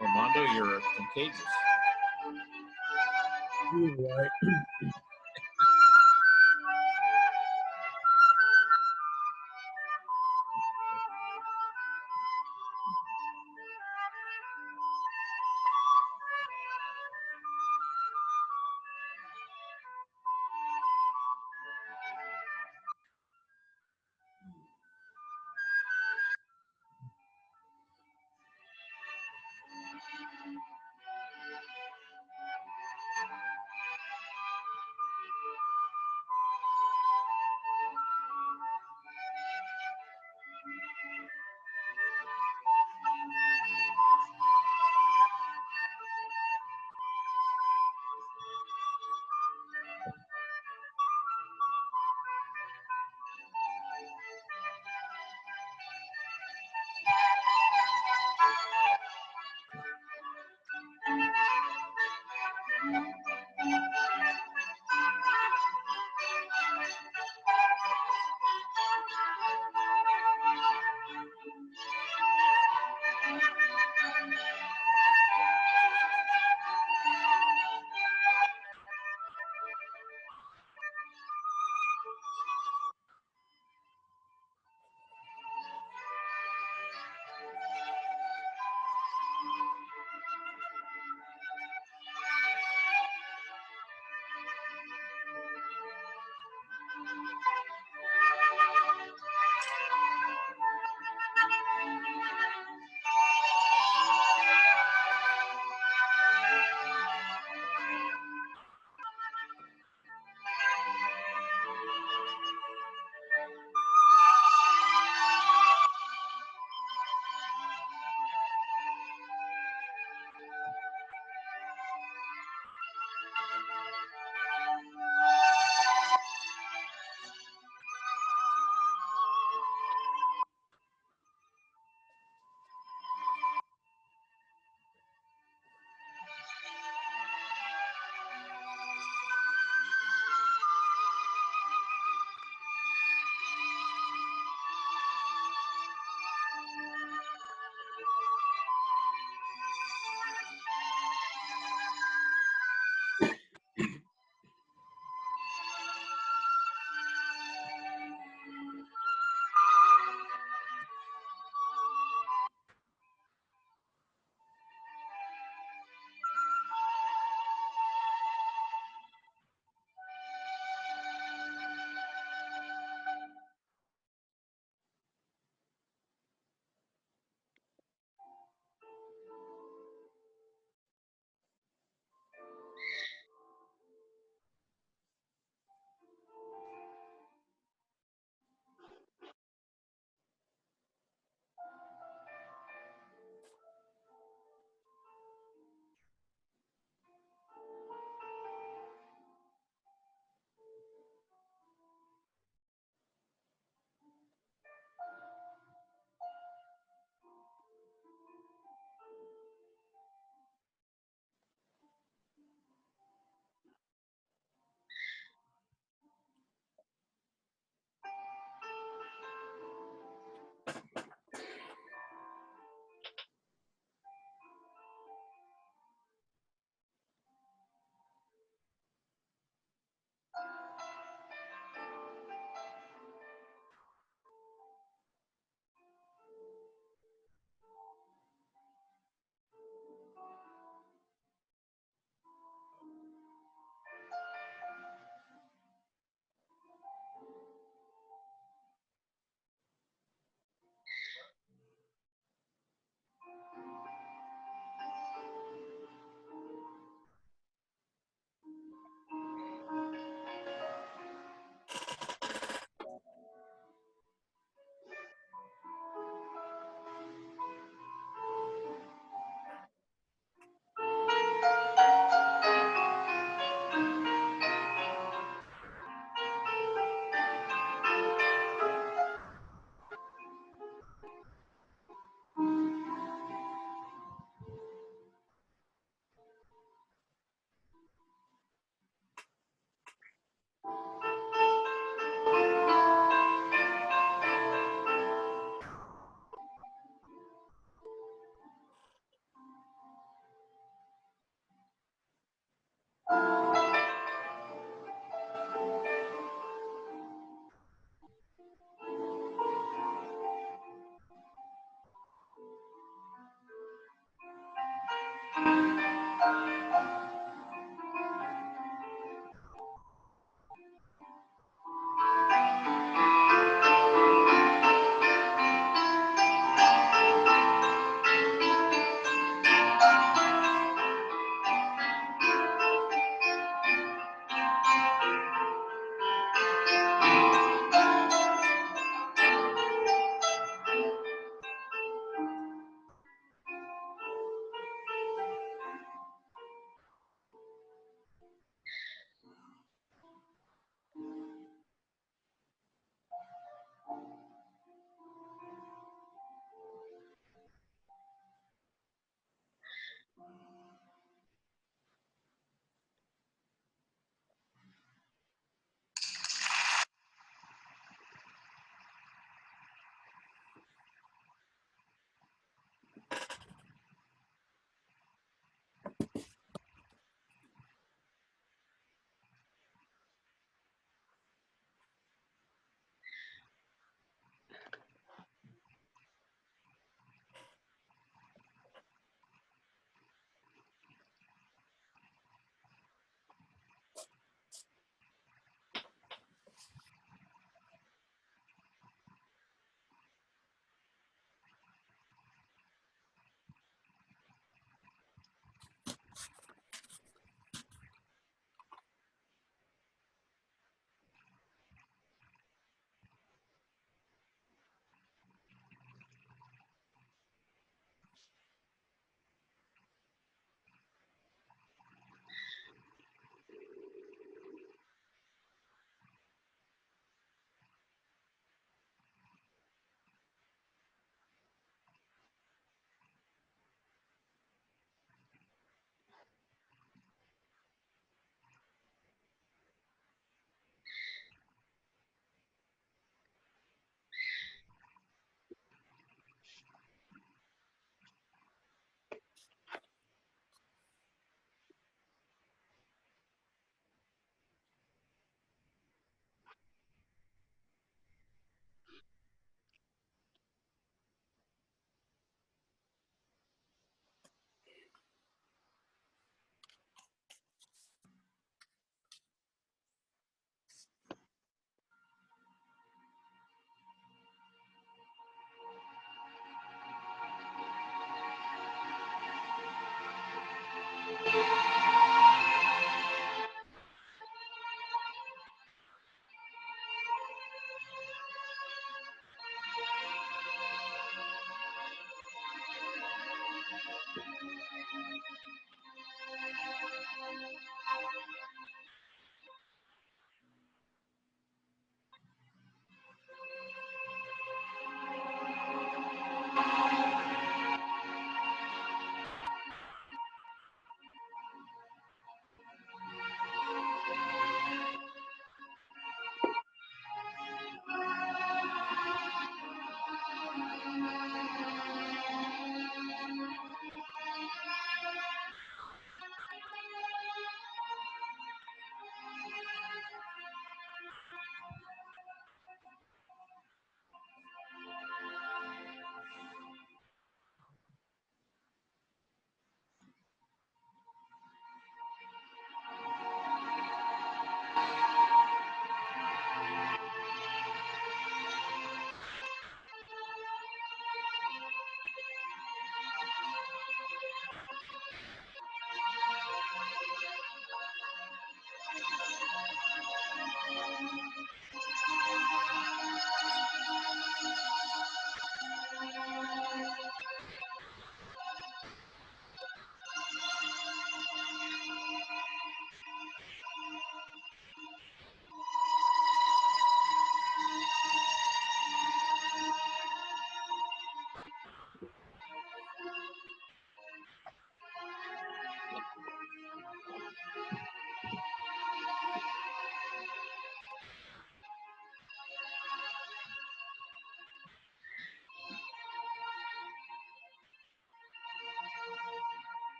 Armando, you're contagious.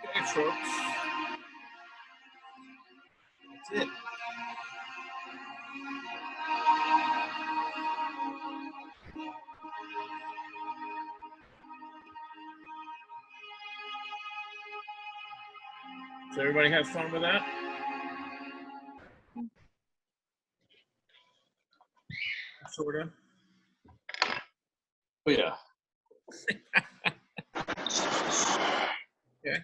Okay, folks. That's it. So everybody have fun with that? Sort of. Oh, yeah. Okay.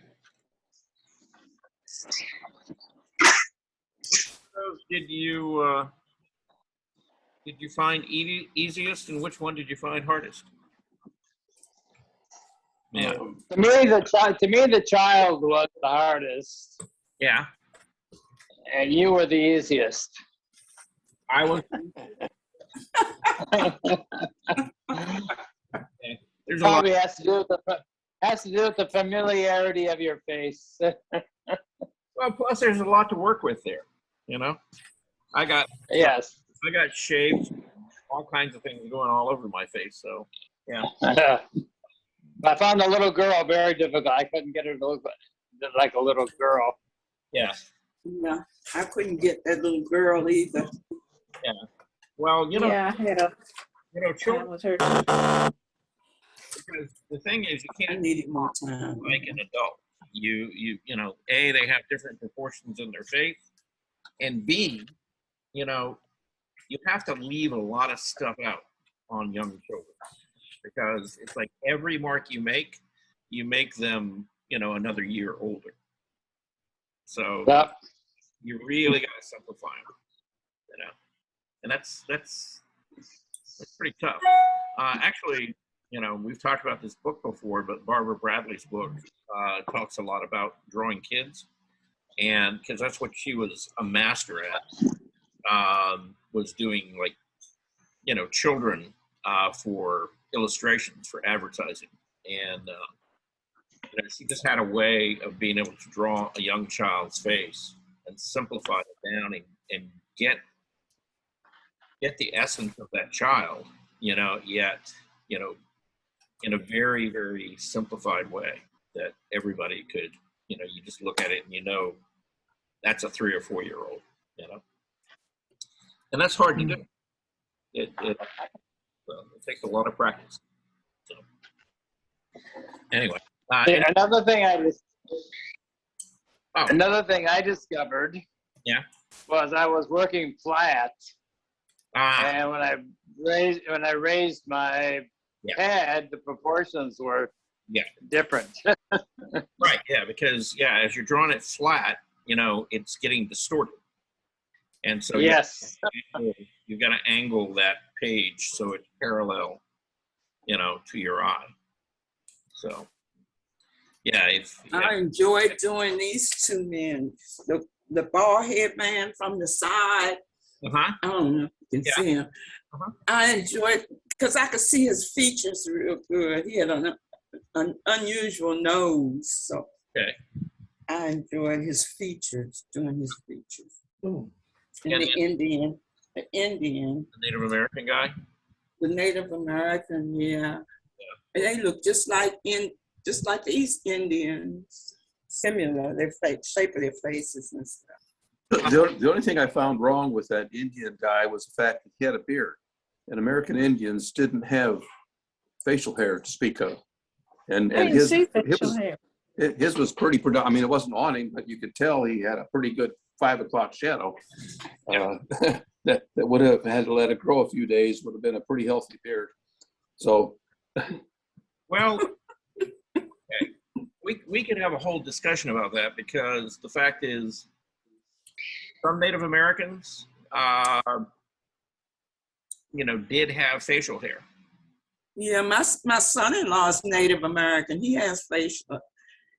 Did you find easiest, and which one did you find hardest? Yeah. To me, the child was the hardest, Yeah. and you were the easiest. I was. There's a lot. Probably has to do with the familiarity of your face. Well, plus there's a lot to work with there. You know, I got Yes. shaved, all kinds of things going all over my face. So yeah. I found the little girl very difficult. I couldn't get her to look. like a little girl. Yeah. Yeah, I couldn't get that little girl either. Yeah. Well, Yeah, I had a, that children, was her. because the thing is, you I can't needed more time. like an adult. A, they have different proportions in their face, and B, you have to leave a lot of stuff out on young children, because it's like every mark you make them, another year older. So Yep. you really got to simplify them, and that's pretty tough. Actually, we've talked about this book before, but Barbara Bradley's book talks a lot about drawing kids, and because that's what she was a master at, was doing children for illustrations for advertising, and she just had a way of being able to draw a young child's face and simplify it down and get the essence of that child, yet in a very, very simplified way that everybody could, you just look at it and that's a 3 or 4 year old, and that's hard to do. It takes a lot of practice. So anyway, Another thing I discovered, was I was working flat, and when I raised my head, the proportions were different. Right, yeah, because as you're drawing it flat, it's getting distorted, and so yes, you've got to angle that page so it's parallel, to your eye. So. I enjoyed doing these two men. The bald head man from the side. I don't know if you can see him. I enjoyed because I could see his features real good. He had an unusual nose, so I enjoyed his features, doing his features. And the Indian, the Native American guy. The Native American, they look just like the East Indians, similar, their shape of their faces and stuff. The only thing I found wrong with that Indian guy was the fact that he had a beard. And American Indians didn't have facial hair to speak of. And his was pretty predominant. I mean, it wasn't on him, but you could tell he had a pretty good 5 o'clock shadow. That would have had to let it grow a few days, would have been a pretty healthy beard. So. Well, we could have a whole discussion about that, because the fact is some Native Americans, did have facial hair. Yeah, my son-in-law is Native American. He has facial.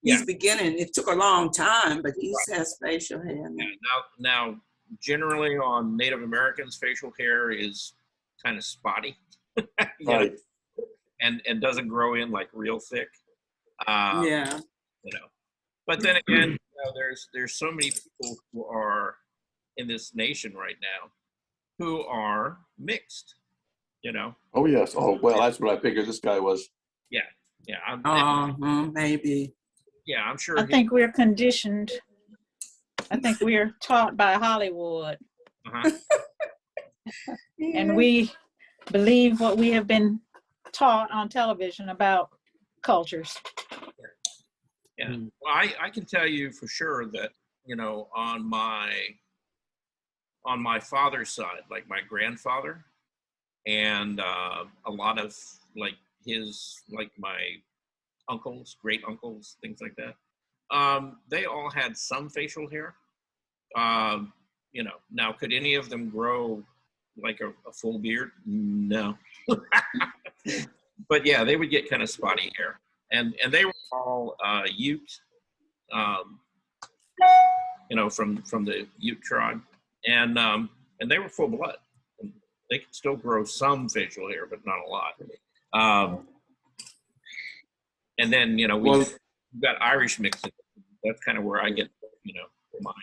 He's beginning. It took a long time, but he has facial hair now. Now, generally on Native Americans, facial hair is kind of spotty, right, and doesn't grow in like real thick. But then again, there's so many people who are in this nation right now who are mixed. Oh yes. Oh well, that's what I figured this guy was. Maybe. Yeah, I'm sure. I think we're conditioned. I think we're taught by Hollywood, and we believe what we have been taught on television about cultures. Yeah, well, I can tell you for sure that on my father's side, like my grandfather, and a lot of my uncles, great uncles, things like that, they all had some facial hair. Now could any of them grow like a full beard? No. But yeah, they would get kind of spotty hair. And they were all Ute, from the Ute tribe, and they were full blood. And they could still grow some facial hair, but not a lot. And then we've got Irish mixed in. That's kind of where I get mine.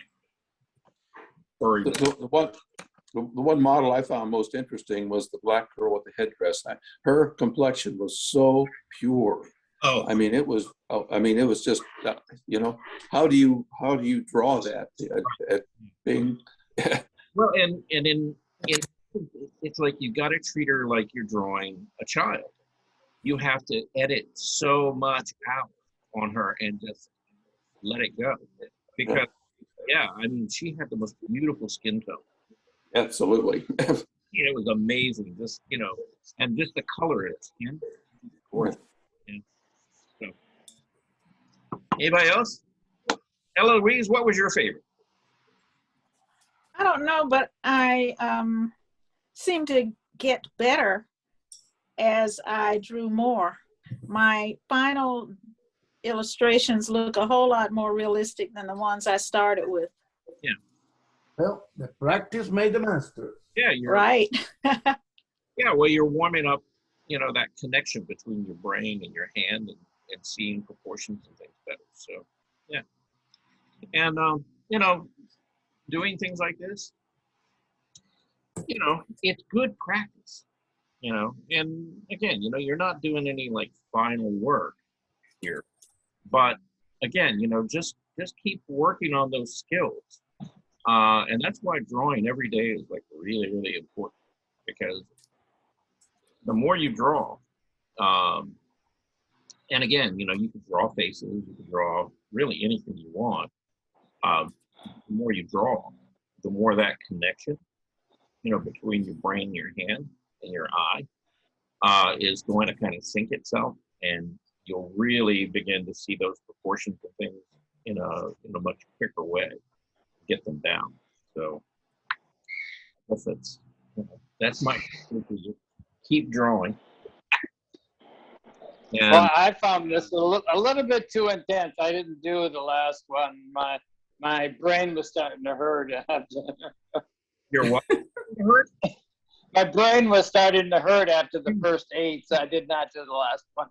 The one model I found most interesting was the black girl with the headdress. Her complexion was so pure. Oh, I mean, it was just, you know, how do you draw that at being? well, and it's like you got to treat her like you're drawing a child. You have to edit so much out on her and just let it go, because yeah, I mean, she had the most beautiful skin tone. Absolutely. It was amazing, just, you know, and just the color of the skin. Yeah. So, anybody else? Eloise, what was your favorite? I don't know, but I seem to get better as I drew more. My final illustrations look a whole lot more realistic than the ones I started with. Yeah. Well, the practice made the master. Yeah, you're right. Yeah, well, you're warming up, you know, that connection between your brain and your hand, and seeing proportions and things better. So, yeah. And, you know, doing things like this, you know, it's good practice, you know. And again, you know, you're not doing any like final work here, but again, you know, just keep working on those skills. And that's why drawing every day is like really, really important, because the more you draw, and again, you know, you can draw faces, you can draw really anything you want. The more you draw, the more that connection, you know, between your brain, your hand, and your eye is going to kind of sync itself, and you'll really begin to see those proportions of things in a much quicker way, get them down. So I guess that's my keep drawing. And well, I found this a little bit too intense. I didn't do the last one. My brain was starting to hurt. Your what? My brain was starting to hurt after the first 8, so I did not do the last one.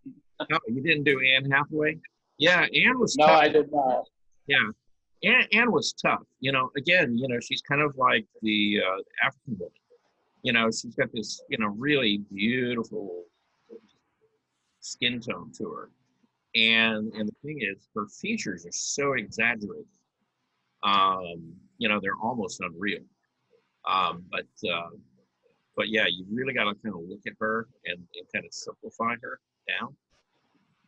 No, you didn't do Anne Hathaway? Yeah, Anne was No, tough. I did not. Yeah, Anne was tough. You know, again, you know, she's kind of like the African woman. You know, she's got this, you know, really beautiful skin tone to her. And the thing is, her features are so exaggerated. You know, they're almost unreal. But yeah, you really got to kind of look at her and kind of simplify her down,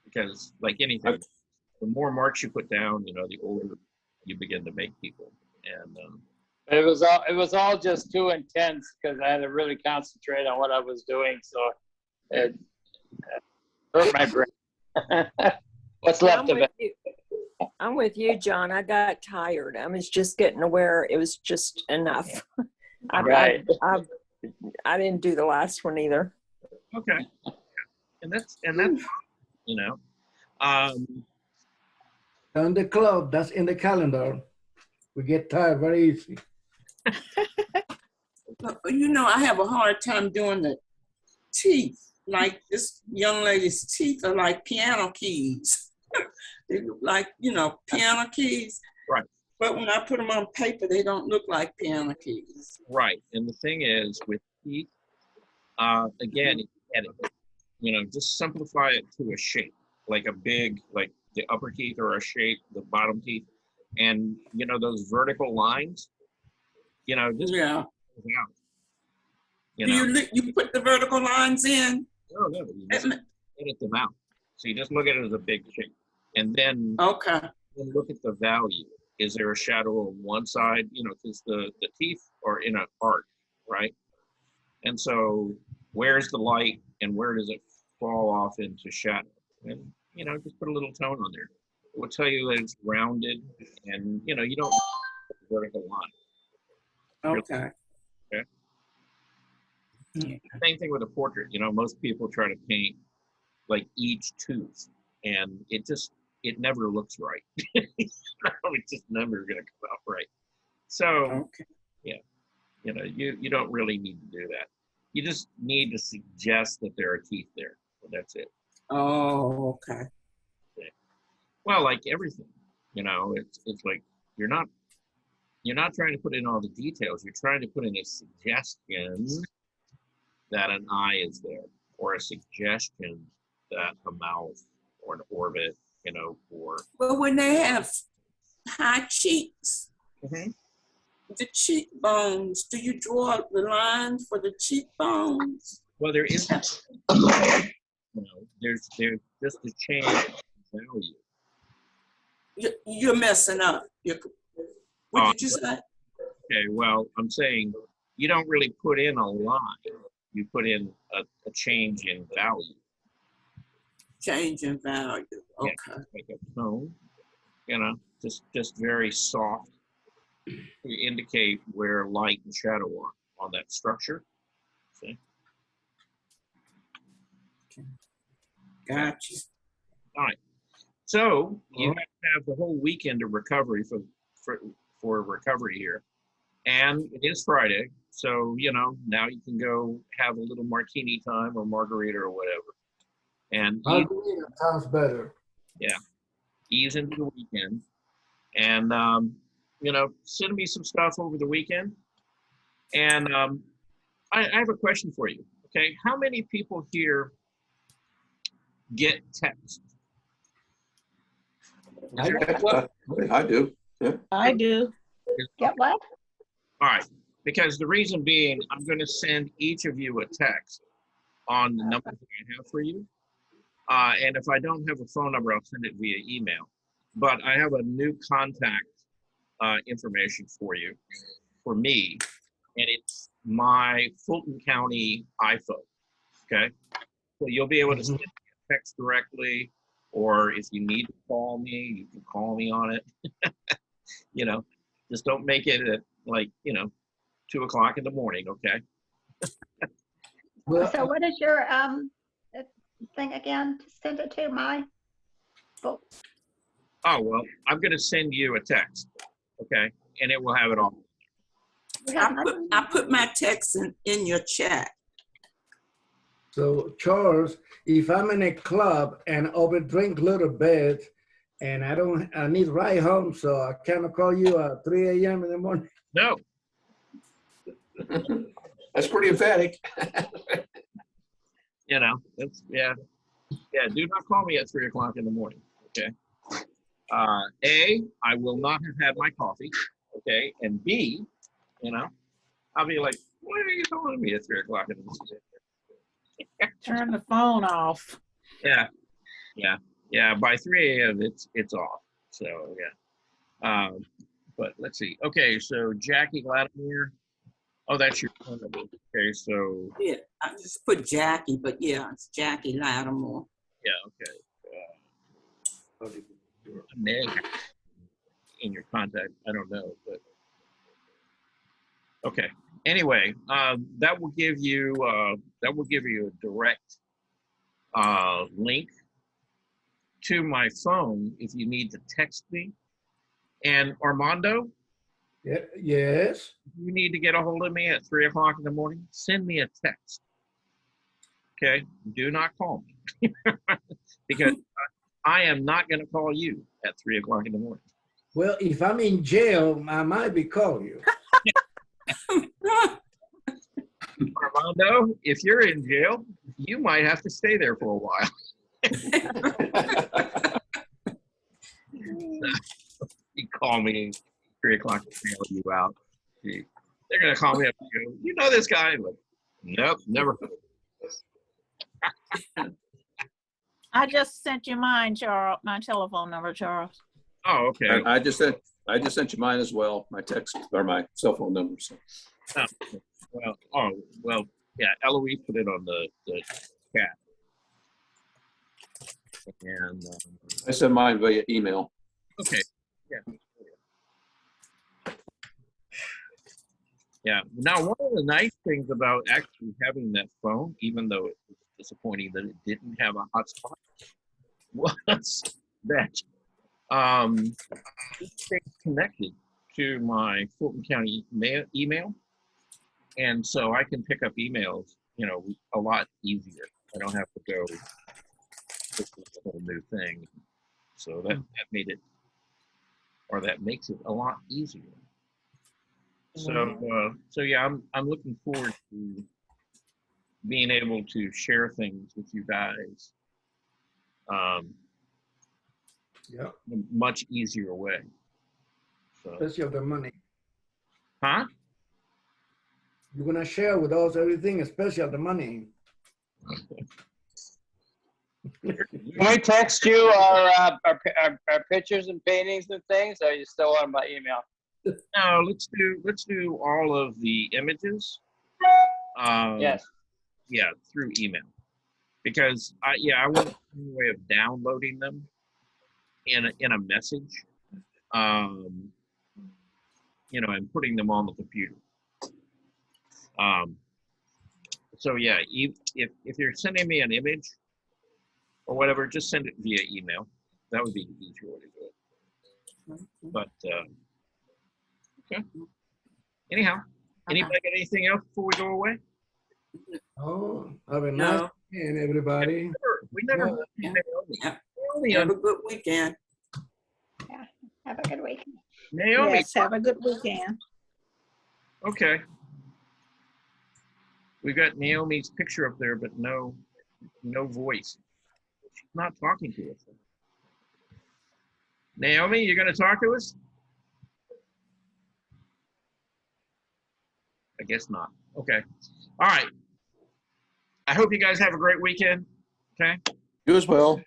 because like anything, the more marks you put down, you know, the older you begin to make people. And it was all just too intense, because I had to really concentrate on what I was doing, so it hurt my brain. What's left of it? I'm with you, John. I got tired. I was just getting aware it was just enough. Right. I didn't do the last one either. Okay. And that's you know. On the club, that's in the calendar. We get tired very easy. You know, I have a hard time doing the teeth. Like this young lady's teeth are like piano keys. They look like, you know, piano keys. Right. But when I put them on paper, they don't look like piano keys. Right. And the thing is, with teeth, again, edit. You know, just simplify it to a shape, like a big, like the upper teeth are a shape, the bottom teeth, and you know those vertical lines. You know, just yeah. You know, you put the vertical lines in? No, you just edit them out. So you just look at it as a big shape, and then then look at the value. Is there a shadow on one side? You know, because the teeth are in an arc, right? And so where's the light and where does it fall off into shadow? And, you know, just put a little tone on there. It will tell you that it's rounded, and, you know, you don't vertical line. Okay. Okay. Same thing with a portrait. You know, most people try to paint like each tooth, and it never looks right. It's just never going to come out right. So, yeah, you know, you don't really need to do that. You just need to suggest that there are teeth there. Well, that's it. Oh, okay. Yeah. Well, like everything, you know, it's like you're not trying to put in all the details. You're trying to put in a suggestion that an eye is there, or a suggestion that a mouth or an orbit, you know, for. Well, when they have high cheeks, the cheekbones, do you draw the line for the cheekbones? Well, there is, you know, there's just a change in value. You're messing up. What did you say? Okay, well, I'm saying you don't really put in a line. You put in a change in value. Change in value. Okay. Yeah, like a tone, you know, just very soft to indicate where light and shadow are on that structure. See? Gotcha. All right. So you have the whole weekend of recovery for recovery here. And it is Friday. So, you know, now you can go have a little martini time or margarita or whatever. And Margarita sounds better. Yeah. Ease into the weekend. And, you know, send me some stuff over the weekend. And I have a question for you. Okay. How many people here get text? I do. Yeah. I do. Get what? All right. Because the reason being, I'm going to send each of you a text on the number that I have for you. And if I don't have a phone number, I'll send it via email. But I have a new contact information for you, for me, and it's my Fulton County iPhone. Okay. So you'll be able to send me a text directly, or if you need to call me, you can call me on it. You know, just don't make it at like, you know, 2 o'clock in the morning. Okay. So what is your thing again? Send it to my book. Oh, well, I'm going to send you a text. Okay. And it will have it all. I put my text in your chat. So Charles, if I'm in a club and overdrink a little bit and I need to ride home, so I cannot call you at 3 a.m. in the morning. No. That's pretty emphatic. You know, that's, yeah. Yeah, do not call me at 3 o'clock in the morning. Okay. A, I will not have had my coffee. Okay. And B, you know, I'll be like, why are you calling me at 3 o'clock in the morning? Turn the phone off. Yeah. Yeah. Yeah. By 3 a.m. it's off. So yeah. But let's see. Okay. So Jackie Lattimore. Oh, that's your phone number. Okay. So. Yeah, I just put Jackie, but yeah, it's Jackie Lattimore. Yeah. Okay. Meg in your contact. I don't know, but. Okay. Anyway, that will give you a direct link to my phone if you need to text me. And Armando, Yes. if you need to get a hold of me at 3 o'clock in the morning, send me a text. Okay, do not call me because I am not going to call you at 3 o'clock in the morning. Well, if I'm in jail, I might be calling you. Armando, if you're in jail, you might have to stay there for a while. You call me 3 o'clock to bail you out. They're gonna call me up and go, you know this guy? Like, nope, never. I just sent you mine, Charles, my telephone number, Charles. Oh, okay. I just sent you mine as well, my text or my cell phone number. So. Well, yeah, Eloise put it on the chat. And I sent mine via email. okay, yeah. Yeah. Now, one of the nice things about actually having that phone, even though it was disappointing that it didn't have a hotspot, was that it's connected to my Fulton County email. And so I can pick up emails, you know, a lot easier. I don't have to go this is a whole new thing. So that made it, or that makes it a lot easier. So yeah, I'm looking forward to being able to share things with you guys. Yeah. in a much easier way. So, Especially the money. huh? You're gonna share with us everything, especially the money. Can we text you our pictures and paintings and things, or you still want them by email? No, let's do all of the images. Yes. Yeah, through email, because I want a way of downloading them in a message, you know, and putting them on the computer. So yeah, if you're sending me an image or whatever, just send it via email. That would be the easier way to do it. But okay. Anyhow, anybody got anything else before we go away? Oh, have a nice weekend, everybody. We never Have a good weekend. Yeah, have a good week. Naomi. Yes, have a good weekend. Okay. We've got Naomi's picture up there, but no voice. She's not talking to us. Naomi, you gonna talk to us? I guess not. Okay. All right. I hope you guys have a great weekend. Okay. You as well.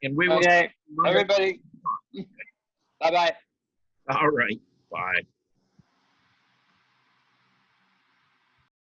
And we will. Okay, everybody. Bye-bye. All right. Bye.